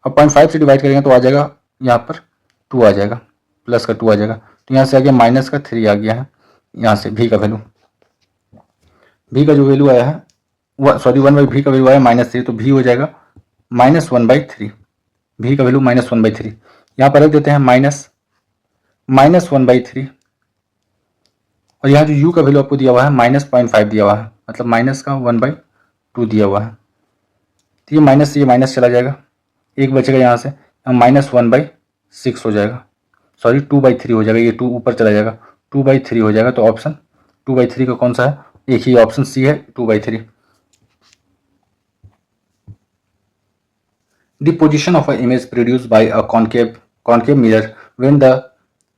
और 0.5 से डिवाइड करेंगे तो आ जाएगा यहाँ पर 2 आ जाएगा, प्लस का 2 आ जाएगा, तो यहाँ से आ गया माइनस का 3 आ गया है, यहाँ से भी का वैल्यू, भी का जो वैल्यू आया है, 1/v का वैल्यू आया -3, तो भी हो जाएगा -1/3, भी का वैल्यू -1/3, यहाँ पर रख देते हैं -1/3, और यहाँ जो u का वैल्यू आपको दिया हुआ है -0.5 दिया हुआ है, मतलब माइनस का 1/2 दिया हुआ है, तो ये माइनस से ये माइनस चला जाएगा, एक बचेगा यहाँ से, -1/6 हो जाएगा, 2/3 हो जाएगा, ये 2 ऊपर चला जाएगा, 2/3 हो जाएगा, तो ऑप्शन 2/3 का कौन सा है, एक ही ऑप्शन सी है, 2/3। The position of an image produced by a concave mirror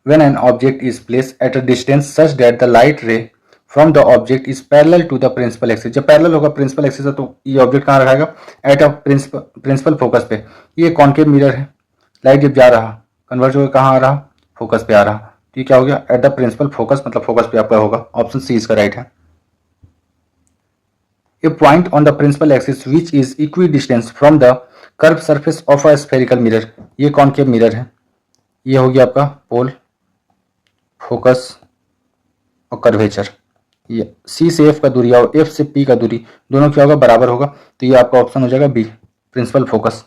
when an object is placed at a distance such that the light ray from the object is parallel to the principal axis, जब parallel होगा principal axis है तो ये object कहाँ रखाएगा, at a principal focus पे, ये concave mirror है, light जब जा रहा कन्वर्ज होकर कहाँ आ रहा, फोकस पे आ रहा, तो ये क्या हो गया, एट द प्रिंसिपल फोकस, मतलब फोकस पे आपका होगा, ऑप्शन सी इसका राइट है। A point on the principal axis which is equidistant from the curved surface of a spherical mirror, ये कॉन्केव मिरर है, ये हो गया आपका पोल, फोकस और कर्वेचर, ये सी से एफ का दूरी और एफ से पी का दूरी दोनों क्या होगा, बराबर होगा, तो ये आपका ऑप्शन हो जाएगा B, principal focus.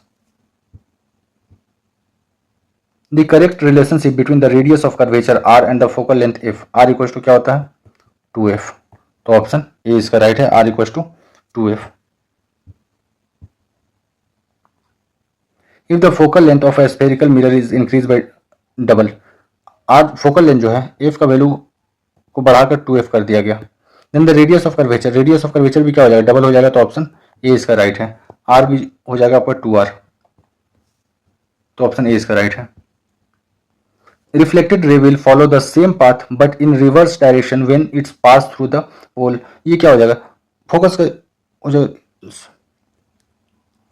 The correct relationship between the radius of curvature R and the focal length F, R equal to क्या होता है 2f। तो ऑप्शन ए इसका राइट है, R equal to 2f। If the focal length of a spherical mirror is increase by double, आर focal length जो है F का वैल्यू को बढ़ाकर 2f कर दिया गया, then the radius of curvature, radius of curvature भी क्या हो जाएगा डबल हो जाएगा, तो ऑप्शन ए इसका राइट है, आर भी हो जाएगा आपका 2r, तो ऑप्शन ए इसका राइट है। Reflected ray will follow the same path but in reverse direction when it's pass through the pole, ये क्या हो जाएगा फोकस का हो जाएगा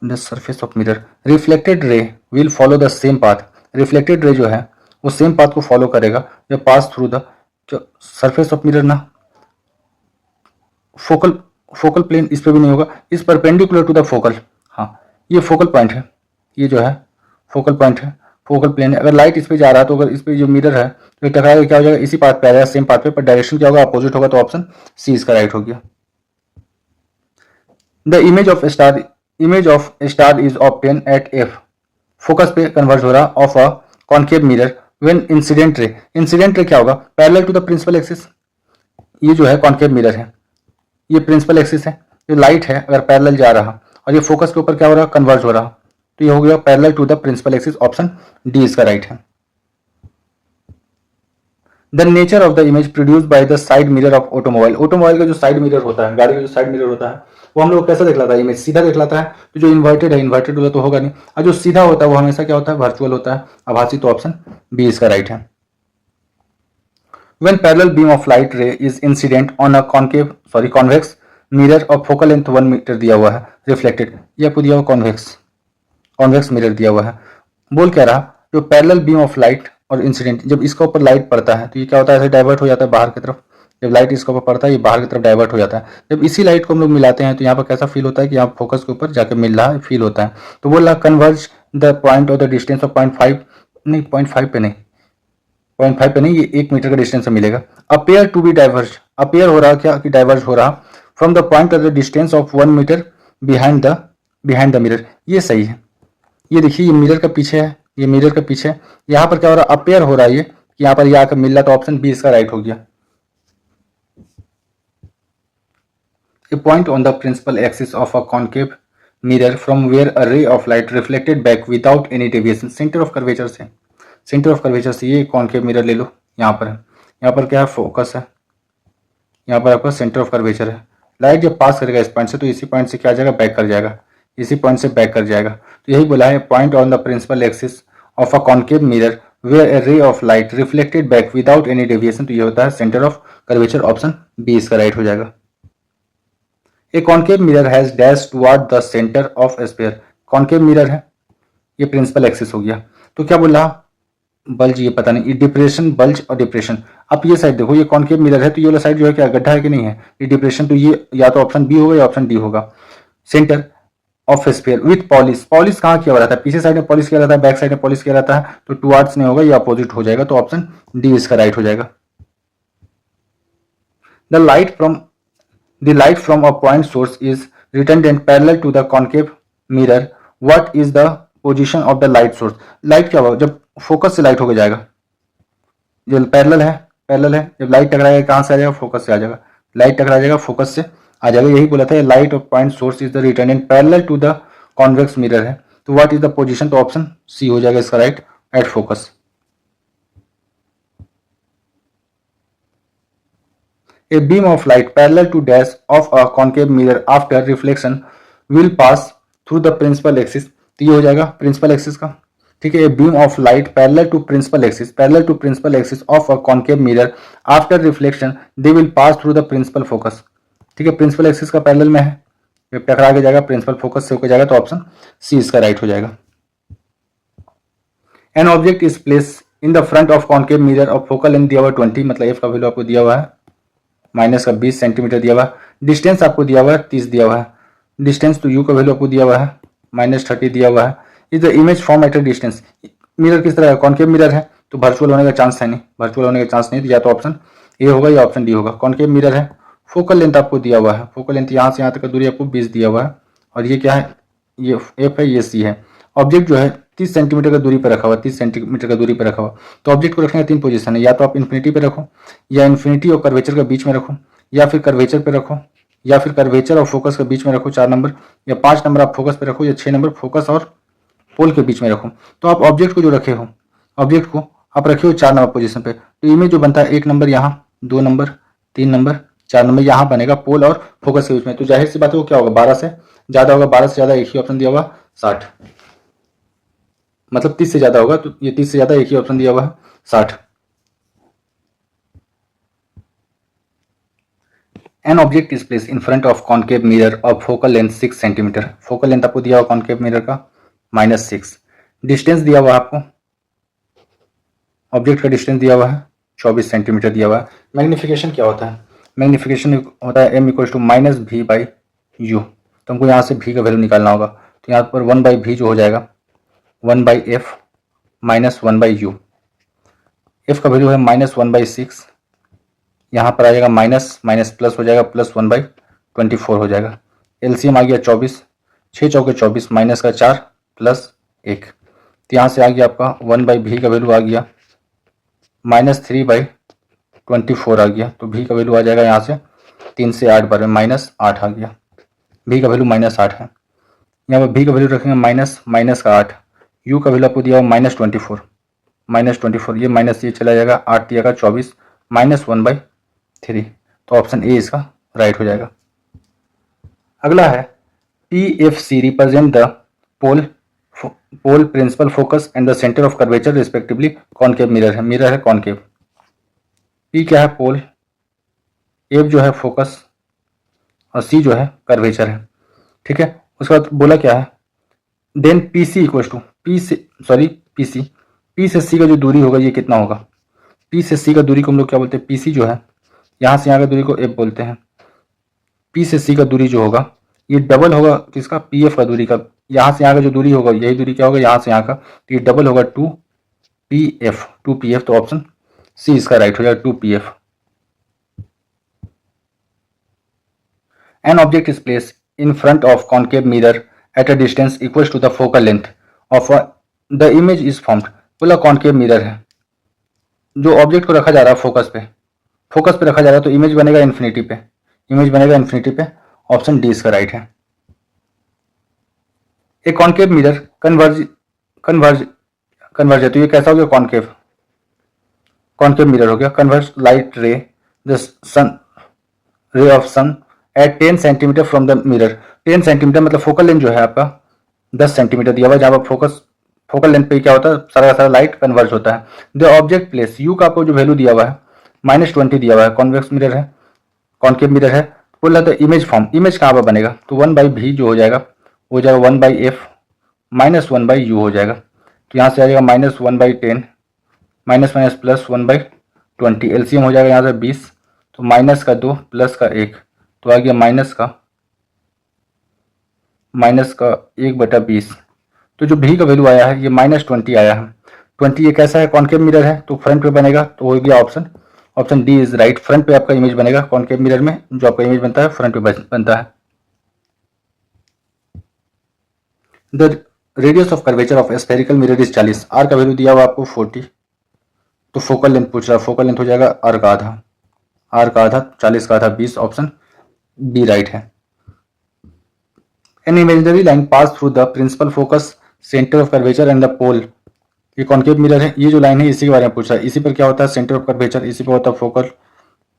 the surface of mirror, reflected ray will follow the same path, reflected ray जो है वो सेम पाथ को फॉलो करेगा जो पास through the surface of mirror ना, फोकल प्लेन इस पे भी नहीं होगा, इस परपेंडिकुलर टू द फोकल, हाँ ये फोकल पॉइंट है, ये जो है फोकल पॉइंट है, फोकल प्लेन है। अगर लाइट इस पे जा रहा है तो अगर इस पे जो मिरर है तो टकराएगा क्या हो जाएगा इसी पाथ पे आ जाएगा, सेम पाथ पे, पर डायरेक्शन क्या होगा अपोजिट होगा, तो ऑप्शन सी इसका राइट हो गया। The image of a star is obtain at F, focus पे कन्वर्ज हो रहा of a concave mirror when incident ray क्या होगा parallel to the principal axis, ये जो है कॉन्केव मिरर है, ये प्रिंसिपल एक्सिस है, जो लाइट है अगर पैरेलल जा रहा और ये फोकस के ऊपर क्या हो रहा कन्वर्ज हो रहा, तो ये हो गया parallel to the principal axis, option D इसका राइट है। The nature of the image produce by the side mirror of automobile, automobile का जो साइड मिरर होता है, गाड़ी का जो साइड मिरर होता है वो हम लोग कैसा दिखलाता है, इमेज सीधा दिखलाता है, तो जो इन्वर्टेड है इन्वर्टेड होता तो होगा नहीं, और जो सीधा होता है वो हमेशा क्या होता है वर्चुअल होता है, आभासी, तो ऑप्शन बी इसका राइट है। When parallel beam of light ray is incident on a convex mirror of focal length 1 metre दिया हुआ है, रिफ्लेक्टेड, ये आपको दिया हुआ कॉन्वेक्स मिरर दिया हुआ है, बोल क्या रहा जो पैरेलल बीम ऑफ लाइट और इंसिडेंट, जब इसके ऊपर लाइट पड़ता है तो ये क्या होता है ऐसे डाइवर्ट हो जाता है बाहर की तरफ, जब लाइट इसके ऊपर पड़ता है ये बाहर की तरफ डाइवर्ट हो जाता है, जब इसी लाइट को हम लोग मिलाते हैं तो यहाँ पर कैसा फील होता है कि यहाँ फोकस के ऊपर जाके मिल रहा है फील होता है, तो बोल रहा कन्वर्ज द पॉइंट और द डिस्टेंस ऑफ 0.5 नहीं 0.5 पे नहीं 0.5 पे नहीं, ये 1 मीटर का डिस्टेंस से मिलेगा। Appear to be diverge, appear हो रहा क्या कि डाइवर्ज हो रहा from the point of the distance of 1 metre behind the mirror, ये सही है। ये देखिए ये मिरर का पीछे है, ये मिरर का पीछे है, यहाँ पर क्या हो रहा है अपेयर हो रहा है ये कि यहाँ पर ये आकर मिल रहा, तो ऑप्शन बी इसका राइट हो गया। A point on the principal axis of a concave mirror from where a ray of light reflected back without any deviation, centre of curvature से ये कॉन्केव मिरर ले लो, यहाँ पर है, यहाँ पर क्या है फोकस है, यहाँ पर आपका सेंटर ऑफ कर्वेचर है, लाइट जब पास करेगा इस पॉइंट से तो इसी पॉइंट से क्या आ जाएगा बैक कर जाएगा, इसी पॉइंट से बैक कर जाएगा, तो यही बोला है point on the principal axis of a concave mirror where a ray of light reflected back without any deviation, तो ये होता है centre of curvature, option B इसका राइट हो जाएगा। A concave mirror has dash toward the centre of sphere, concave mirror है ये principal axis हो गया, तो क्या बोल रहा बल्ज, ये पता नहीं डिप्रेशन, बल्ज और डिप्रेशन। अब ये साइड देखो ये कॉन्केव मिरर है तो ये वाला साइड जो है क्या गड्ढा है कि नहीं है, ये डिप्रेशन, तो ये या तो ऑप्शन बी होगा या ऑप्शन डी होगा। Centre of sphere with polish, polish कहाँ किया रहता है पीछे साइड में पॉलिश किया रहता है, बैक साइड में पॉलिश किया रहता है, तो टुवर्ड्स नहीं होगा ये अपोजिट हो जाएगा, तो ऑप्शन डी इसका राइट हो जाएगा। The light from a point source is return parallel to the concave mirror, what is the position of the light source, light क्या होगा जब फोकस से लाइट होकर जाएगा, जो पैरेलल है जब लाइट टकराएगा कहां से आ जाएगा फोकस से आ जाएगा, लाइट टकरा जाएगा फोकस से आ जाएगा, यही बोला था light of point source is the resultant parallel to the convex mirror है, तो व्हाट इज द पोजीशन, तो ऑप्शन सी हो जाएगा इसका right, at focus. A beam of light parallel to dash of a concave mirror after reflection will pass through the principal axis, तो ये हो जाएगा प्रिंसिपल एक्सिस का, ठीक है। Beam of light parallel to principal axis of a concave mirror after reflection they will pass through the principal focus, ठीक है, principal axis का पैरेलल में है, जब टकरा के जाएगा प्रिंसिपल फोकस से होकर जाएगा, तो ऑप्शन सी इसका राइट हो जाएगा। N object is place in the front of concave mirror of focal length दिया हुआ 20, मतलब एफ का वैल्यू आपको दिया हुआ है माइनस का 20 सेंटीमीटर दिया हुआ है, डिस्टेंस आपको दिया हुआ है 30 दिया हुआ है, डिस्टेंस तो यू का वैल्यू आपको दिया हुआ है -30 दिया हुआ है। Is the image form eight a distance, mirror किस तरह है कॉन्केव मिरर है तो वर्चुअल होने का चांस है नहीं, वर्चुअल होने का चांस नहीं, तो या तो ऑप्शन ए होगा या ऑप्शन डी होगा। कॉन्केव मिरर है, फोकल लेंथ आपको दिया हुआ है, फोकल लेंथ यहाँ से यहाँ तक का दूरी आपको 20 दिया हुआ है, और ये क्या है ये एफ है ये सी है। ऑब्जेक्ट जो है 30 सेंटीमीटर का दूरी पर रखा हुआ, 30 सेंटीमीटर का दूरी पर रखा हुआ। तो ऑब्जेक्ट को रखने का 3 पोजीशन है, या तो आप इन्फिनिटी पे रखो, या इन्फिनिटी और कर्वेचर के बीच में रखो, या फिर कर्वेचर पे रखो, या फिर कर्वेचर और फोकस के बीच में रखो 4 नंबर, या 5 नंबर आप फोकस पे रखो, या 6 नंबर फोकस और पोल के बीच में रखो। तो आप ऑब्जेक्ट को जो रखे हो, ऑब्जेक्ट को आप रखे हो 4 नंबर पोजीशन पे, तो इमेज जो बनता है 1 नंबर यहाँ, 2 नंबर, 3 नंबर, 4 नंबर यहाँ बनेगा पोल और फोकस के बीच में। तो जाहिर सी बात है वो क्या होगा, 12 से ज़्यादा होगा, 12 से ज़्यादा एक ही ऑप्शन दिया होगा 60, मतलब 30 से ज़्यादा होगा, तो ये 30 से ज़्यादा एक ही ऑप्शन दिया हुआ है 60। N object is place in front of concave mirror of focal length 6 centimetre. Focal length आपको दिया हुआ कॉन्केव मिरर का -6, डिस्टेंस दिया हुआ है आपको, ऑब्जेक्ट का डिस्टेंस दिया हुआ है 24 सेंटीमीटर दिया हुआ है। मैग्नीफिकेशन क्या होता है, मैग्नीफिकेशन होता है m इक्वल टू -v/u। तो हमको यहाँ से v का वैल्यू निकालना होगा, तो यहाँ पर 1/v जो हो जाएगा 1/f माइनस 1/u। f का वैल्यू है -1/6, यहाँ पर आ जाएगा माइनस माइनस प्लस हो जाएगा, प्लस 1/24 हो जाएगा। एलसीएम आ गया 24, 6 चौके 24 माइनस का 4 प्लस 1, तो यहाँ से आ गया आपका 1/v का वैल्यू आ गया -3/24 आ गया। तो v का वैल्यू आ जाएगा यहाँ से 3 से 8 बार में -8 आ गया, v का वैल्यू -8 है। यहाँ पर v का वैल्यू रखेंगे माइनस का 8, u का वैल्यू आपको दिया हुआ -24, ये माइनस ये चला जाएगा, 8 दिया 24 -1/3। तो ऑप्शन ए इसका राइट हो जाएगा। अगला है PFC represent the pole principal focus and the centre of curvature respectively. Concave mirror है, मिरर है कॉनकेव। P क्या है पोल, F जो है फोकस, और C जो है कर्वेचर है, ठीक है। उसके बाद बोला क्या है, then PC equals to P से C का जो दूरी होगा ये कितना होगा। P से C का दूरी को हम लोग क्या बोलते हैं, PC जो है यहाँ से यहाँ का दूरी को F बोलते हैं। P से C का दूरी जो होगा ये डबल होगा किसका, PF का दूरी का। यहाँ से यहाँ का जो दूरी होगा यही दूरी क्या होगा यहाँ से यहाँ का, तो ये डबल होगा 2PF। तो ऑप्शन C इसका राइट हो जाएगा 2PF। An object is placed in front of concave mirror at a distance equals to the focal length of the image is formed। बोला कॉनकेव मिरर है, जो ऑब्जेक्ट को रखा जा रहा है फोकस पे रखा जा रहा है, तो इमेज बनेगा इन्फिनिटी पे, ऑप्शन डी इसका राइट है। एक कॉनकेव मिरर कन्वर्ज है, तो ये कैसा हो गया, कॉनकेव मिरर हो गया। Converge light ray the sun ray of sun at 10 centimetre from the mirror. 10 centimetre मतलब फोकल लेंथ जो है आपका 10 सेंटीमीटर दिया हुआ है, जहाँ पर फोकल लेंथ पे क्या होता है, सारा का सारा लाइट कन्वर्ज होता है। द ऑब्जेक्ट प्लेस, यू का आपको जो वैल्यू दिया हुआ है -20 दिया हुआ है, कॉन्वेक्स मिरर है, कॉनकेव मिरर है। बोल रहा था इमेज फॉर्म, इमेज कहाँ पर बनेगा, तो 1/v जो हो जाएगा 1/f माइनस 1/u हो जाएगा। तो यहाँ से आ जाएगा -1/10 माइनस प्लस 1/20, एलसीएम हो जाएगा यहाँ से 20, तो माइनस का 2 प्लस का 1, तो आ गया माइनस का 1/20। तो जो भी का वैल्यू आया है ये -20 आया है। 20 ये कैसा है, कॉनकेव मिरर है, तो फ्रंट पे बनेगा, तो हो गया option D is right. Front पे आपका इमेज बनेगा, कॉनकेव मिरर में जो आपका इमेज बनता है फ्रंट पे बनता है। The radius of curvature of spherical mirror is 40, R का वैल्यू दिया हुआ आपको 40, तो फोकल लेंथ पूछ रहा है, फोकल लेंथ हो जाएगा आर का आधा, 40 का आधा 20, ऑप्शन बी राइट है। An imaginary line pass through the principal focus centre of curvature and the pole. ये कॉनकेव मिरर है, ये जो लाइन है इसी के बारे में पूछा है। इसी पर क्या होता है, सेंटर ऑफ कर्वेचर, इसी पे होता है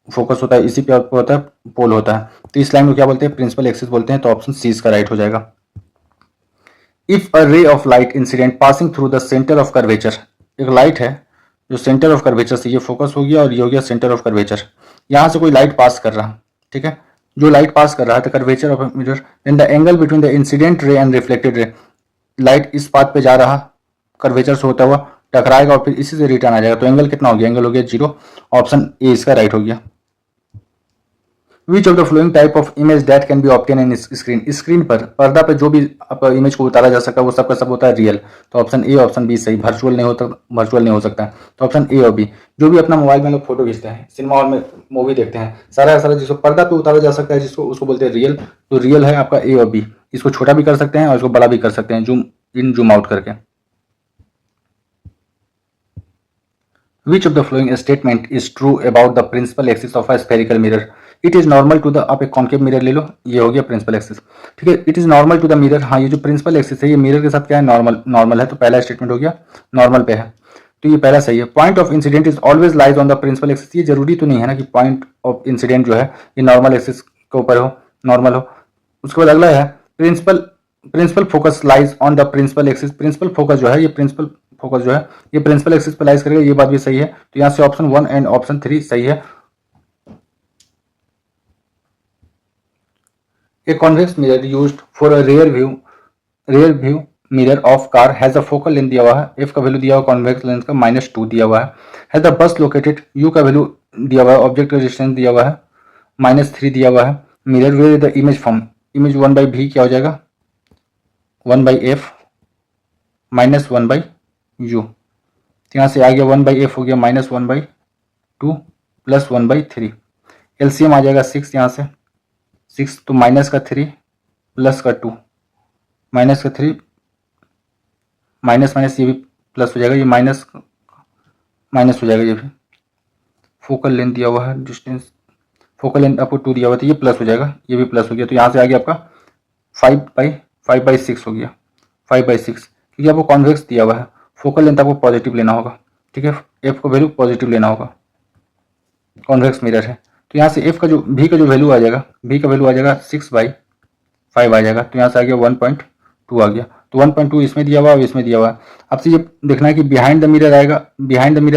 फोकस होता है, इसी पे होता है पोल होता है। तो इस लाइन को क्या बोलते हैं, प्रिंसिपल एक्सिस बोलते हैं, तो ऑप्शन सी इसका राइट हो जाएगा। If a ray of light incident passing through the centre of curvature, एक लाइट है जो सेंटर ऑफ कर्वेचर से, ये फोकस हो गया और ये हो गया सेंटर ऑफ कर्वेचर, यहाँ से कोई लाइट पास कर रहा, ठीक है, जो लाइट पास कर रहा है, तो curvature of mirror, then the angle between the incident ray and reflected ray, light इस पाथ पे जा रहा, कर्वेचर से होता हुआ टकराएगा और फिर इसी से रिटर्न आ जाएगा, तो एंगल कितना हो गया, एंगल हो गया 0, ऑप्शन ए इसका राइट हो गया। Which of the flowing type of image that can B obtain in screen, screen पर पर्दा पे जो भी इमेज को उतारा जा सकता है वो सबका सब होता है रियल, तो ऑप्शन ए ऑप्शन बी सही, वर्चुअल नहीं हो सकता है, तो ऑप्शन ए और बी। जो भी अपना मोबाइल में लोग फोटो खींचते हैं, सिनेमा हॉल में मूवी देखते हैं, सारा जिसको पर्दा पे उतारा जा सकता है जिसको उसको बोलते हैं रियल, तो रियल है आपका ए और बी। इसको छोटा भी कर सकते हैं और इसको बड़ा भी कर सकते हैं, जूम इन जूम आउट करके। Which of the following statement is true about the principal axis of a spherical mirror? It is normal to the, आप एक कॉन्केव मिरर ले लो, ये हो गया प्रिंसिपल एक्सिस, ठीक है. It is normal to the mirror, हाँ ये जो प्रिंसिपल एक्सिस है ये मिरर के साथ क्या है, नॉर्मल है, तो पहला स्टेटमेंट हो गया नॉर्मल पे है, तो ये पहला सही है. Point of incident is always lies on the principal axis, ये जरूरी तो नहीं है ना कि पॉइंट ऑफ इंसिडेंट जो है ये नॉर्मल एक्सिस के ऊपर हो, नॉर्मल हो. उसके बाद अगला है principal focus lies on the principal axis, principal focus जो है ये प्रिंसिपल एक्सिस पे लाइज करेगा, ये बात भी सही है. तो यहाँ से ऑप्शन 1 एंड ऑप्शन 3 सही है. A convex mirror used for a rear view mirror of car has a focal length दिया हुआ है, एफ का वैल्यू दिया हुआ कॉन्वेक्स लेंथ का -2 दिया हुआ है. Has the bus located, you का वैल्यू दिया हुआ है, ऑब्जेक्ट का डिस्टेंस दिया हुआ है -3 दिया हुआ है. Mirror where the image from, image 1/v क्या हो जाएगा 1/f -1/u, तो यहाँ से आ गया 1/f हो गया -1/2 प्लस 1/3. एलसीएम आ जाएगा 6, यहाँ से 6 तो -3 प्लस 2 -3 माइनस ये भी प्लस हो जाएगा, ये माइनस हो जाएगा, ये भी फोकल लेंथ दिया हुआ है, डिस्टेंस फोकल लेंथ आपको 2 दिया हुआ था, ये प्लस हो जाएगा, ये भी प्लस हो गया, तो यहाँ से आ गया आपका 5/6 हो गया 5/6, क्योंकि आपको कॉन्वेक्स दिया हुआ है. फोकल लेंथ आपको पॉजिटिव लेना होगा, ठीक है, एफ का वैल्यू पॉजिटिव लेना होगा, कॉन्वेक्स मिरर है. तो यहाँ से एफ का जो भी का जो वैल्यू आ जाएगा, भी का वैल्यू आ जाएगा 6/5 आ जाएगा, तो यहाँ से आ गया 1.2 आ गया. तो 1.2 इसमें दिया हुआ और इसमें दिया हुआ है. आपसे ये देखना है कि बिहाइंड द मिरर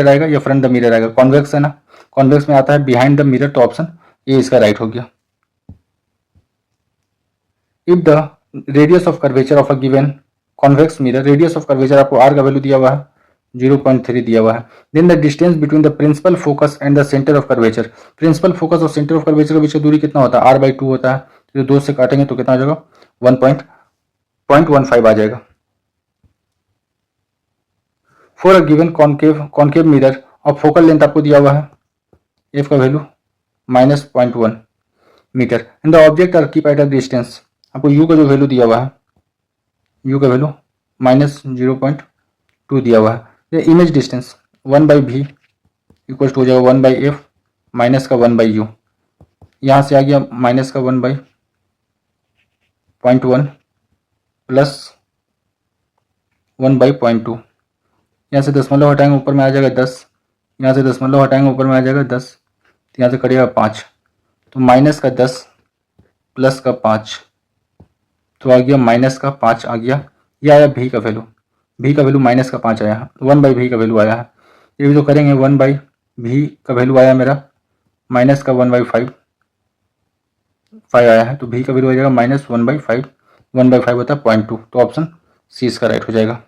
आएगा या फ्रंट द मिरर आएगा. कॉन्वेक्स है ना, कॉन्वेक्स में आता है बिहाइंड द मिरर, तो ऑप्शन ए इसका राइट हो गया. If the radius of curvature of a given convex mirror, radius of curvature आपको आर का वैल्यू दिया हुआ है 0.3 दिया हुआ है. Then the distance between the principal focus and the centre of curvature, principal focus और सेंटर ऑफ कर्वेचर के बीच की दूरी कितना होता है, r/2 होता है. तो 2 से काटेंगे तो कितना आ जाएगा 1.15 आ जाएगा. For a given concave mirror और फोकल लेंथ आपको दिया हुआ है, एफ का value -0.1 metre, and the object are keep at a distance, आपको यू का जो वैल्यू दिया हुआ है, यू का वैल्यू -0.2 दिया हुआ है. Image distance 1/v equal to हो जाएगा 1/f माइनस का 1/u, यहाँ से आ गया माइनस का 1/0.1 प्लस 1/0.2, यहाँ से दशमलव हटाएंगे ऊपर में आ जाएगा 10, यहाँ से दशमलव हटाएंगे ऊपर में आ जाएगा 10, तो यहाँ से कटेगा 5, तो माइनस का 10 प्लस का 5, तो आ गया माइनस का 5 आ गया. ये आया भी का वैल्यू, भी का वैल्यू -5 आया, 1/v का वैल्यू आया है. ये भी तो करेंगे 1/v का वैल्यू आया मेरा माइनस का 1/5 आया है, तो v का वैल्यू आ जाएगा -1/5, 1/5 होता है 0.2, तो ऑप्शन सी इसका राइट हो जाएगा.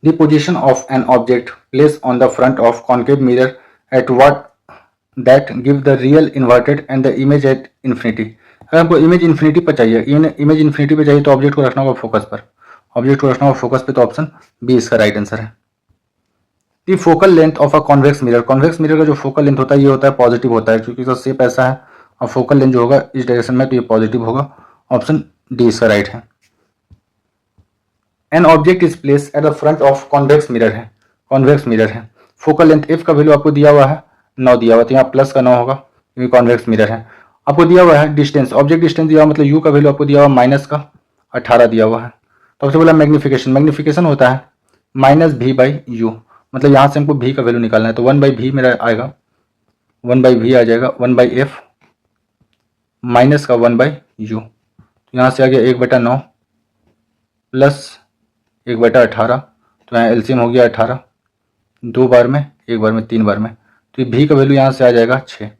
The position of an object placed on the front of concave mirror at what that give the real inverted and the image at infinity. अगर आपको इमेज इन्फिनिटी पर चाहिए, इमेज इन्फिनिटी पर चाहिए तो ऑब्जेक्ट को रखना होगा फोकस पर, तो ऑप्शन बी इसका राइट आंसर है. The focal length of a convex mirror, convex mirror का जो फोकल लेंथ होता है ये होता है पॉजिटिव होता है, क्योंकि इसका शेप ऐसा है और फोकल लेंथ जो होगा इस डायरेक्शन में, तो ये पॉजिटिव होगा, ऑप्शन डी इसका राइट है. An object is place at the front of convex mirror है, फोकल लेंथ एफ का वैल्यू आपको दिया हुआ है 9 दिया हुआ, तो यहाँ प्लस का 9 होगा क्योंकि कॉन्वेक्स मिरर है. आपको दिया हुआ है डिस्टेंस, ऑब्जेक्ट डिस्टेंस दिया हुआ, मतलब यू का वैल्यू आपको दिया हुआ -18 दिया हुआ है. तो सबसे बोला मैग्निफिकेशन होता है -v/u, मतलब यहाँ से हमको v का वैल्यू निकालना है, तो 1/v मेरा आएगा 1/v आ जाएगा 1/f माइनस का 1/u, तो यहाँ से आ गया 1/9 प्लस 1/18, तो यहाँ एलसीएम हो गया 18, 2 बार में, 1 बार में, 3 बार में, तो ये v का वैल्यू यहाँ से आ जाएगा 6,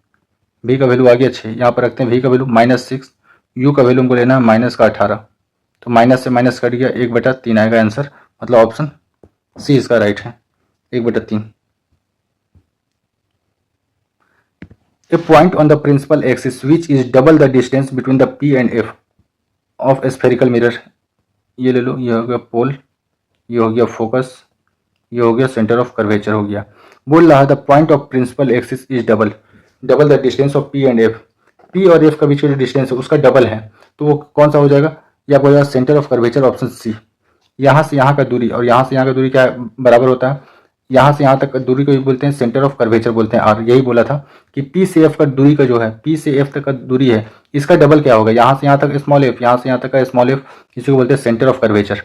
v का वैल्यू आ गया 6, यहाँ पर रखते हैं v का वैल्यू -6, u का वैल्यू हमको लेना है -18, तो माइनस से माइनस कट गया 1/3 आएगा आंसर, मतलब ऑप्शन सी इसका राइट है 1/3. A point on the principal axis which is double the distance between the p and f of spherical mirror, ये ले लो, ये हो गया पोल, ये हो गया फोकस, ये हो गया सेंटर ऑफ कर्वेचर हो गया. बोल रहा है the point of principal axis is double the distance of p and f, p और f का बीच का जो डिस्टेंस है उसका डबल है, तो वो कौन सा हो जाएगा, ये आपको हो जाएगा centre of curvature, option C. यहाँ से यहाँ का दूरी और यहाँ से यहाँ का दूरी क्या बराबर होता है, यहाँ से यहाँ तक का दूरी को भी बोलते हैं सेंटर ऑफ कर्वेचर बोलते हैं। और यही बोला था कि पी से एफ का दूरी का जो है, पी से एफ तक का दूरी है, इसका डबल क्या होगा, यहाँ से यहाँ तक स्मॉल एफ, यहाँ से यहाँ तक का स्मॉल एफ, इसी को बोलते हैं centre of curvature.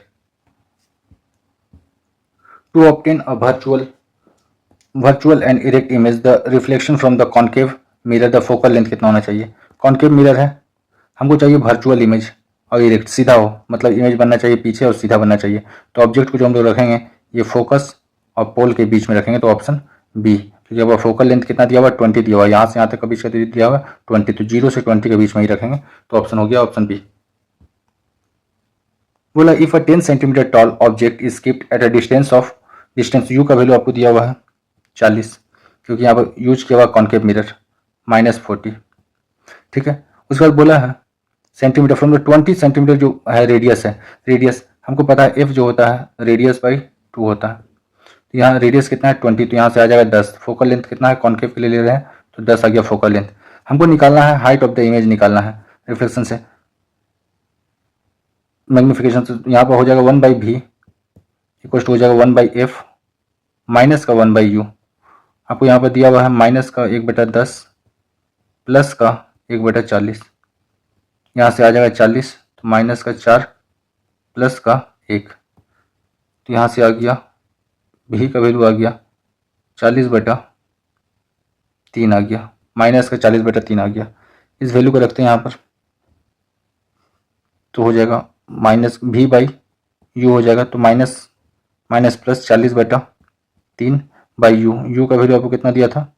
To obtain a virtual and erect image, the reflection from the concave mirror, the focal length कितना होना चाहिए। कॉन्केव मिरर है, हमको चाहिए वर्चुअल इमेज और इरेक्ट सीधा हो, मतलब इमेज बनना चाहिए पीछे और सीधा बनना चाहिए। तो ऑब्जेक्ट को जो हम लोग रखेंगे ये फोकस और पोल के बीच में रखेंगे, तो ऑप्शन बी। क्योंकि अब फोकल लेंथ कितना दिया हुआ, 20 दिया हुआ, यहाँ से यहाँ तक का बीच का दिया हुआ 20, तो 0 से 20 के बीच में ही रखेंगे, तो ऑप्शन हो गया ऑप्शन बी। बोला if a 10 centimetre tall object is keeped eight a distance you का वैल्यू आपको दिया हुआ है 40, क्योंकि यहाँ पर यूज किया हुआ कॉन्केव मिरर, -40। ठीक है, उसके बाद बोला है सेंटीमीटर फ्रॉम द 20 सेंटीमीटर जो है रेडियस है, रेडियस हमको पता है एफ जो होता है रेडियस बाई 2 होता है। तो यहाँ रेडियस कितना है 20, तो यहाँ से आ जाएगा 10। फोकल लेंथ कितना है, कॉन्केव के लिए ले रहे हैं तो 10 आ गया फोकल लेंथ। हमको निकालना है हाइट ऑफ द इमेज, निकालना है रिफ्लेक्शन से, मैग्निफिकेशन से। यहाँ पर हो जाएगा 1/v इक्वल टू हो जाएगा 1/f माइनस का 1/u। आपको यहाँ पर दिया हुआ है माइनस का 1/10 प्लस का 1/40, यहाँ से आ जाएगा 40, तो माइनस का 4 प्लस का 1, तो यहाँ से आ गया भी का वैल्यू आ गया 40/3 आ गया, माइनस का 40/3 आ गया। इस वैल्यू को रखते हैं यहाँ पर, तो हो जाएगा माइनस भी बाई यू हो जाएगा, तो minus plus 40/3 by you. You का वैल्यू आपको कितना दिया था,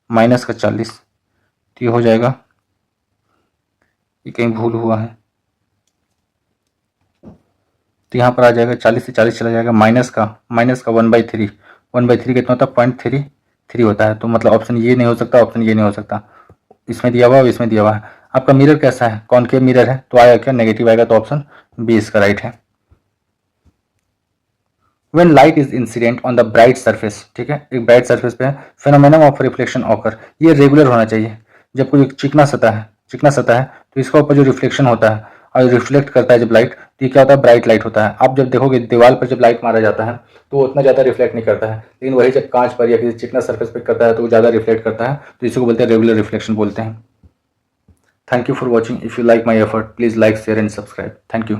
माइनस का 40, तो ये हो जाएगा, ये कहीं भूल हुआ है, तो यहाँ पर आ जाएगा 40 से 40 चला जाएगा, माइनस का 1/3, 1/3 कितना होता है 0.33 होता है। तो मतलब ऑप्शन ये नहीं हो सकता, ऑप्शन ये नहीं हो सकता, इसमें दिया हुआ और इसमें दिया हुआ है। आपका मिरर कैसा है, कॉन्केव मिरर है, तो आएगा क्या, नेगेटिव आएगा, तो ऑप्शन बी इसका राइट है। When light is incident on the bright surface, ठीक है, एक ब्राइट सरफेस पे है, phenomenon of reflection occur, ये रेगुलर होना चाहिए। जब कोई चिकना सतह है तो इसका ऊपर जो रिफ्लेक्शन होता है और रिफ्लेक्ट करता है जब लाइट, तो ये क्या होता है, ब्राइट लाइट होता है। आप जब देखोगे दीवार पर जब लाइट मारा जाता है तो वो उतना ज़्यादा रिफ्लेक्ट नहीं करता है, लेकिन वही जब कांच पर या किसी चिकना सरफेस पर करता है तो वो ज़्यादा रिफ्लेक्ट करता है, तो इसी को बोलते हैं रेगुलर रिफ्लेक्शन बोलते हैं। Thank you for watching. If you like my effort please like share and subscribe. Thank you.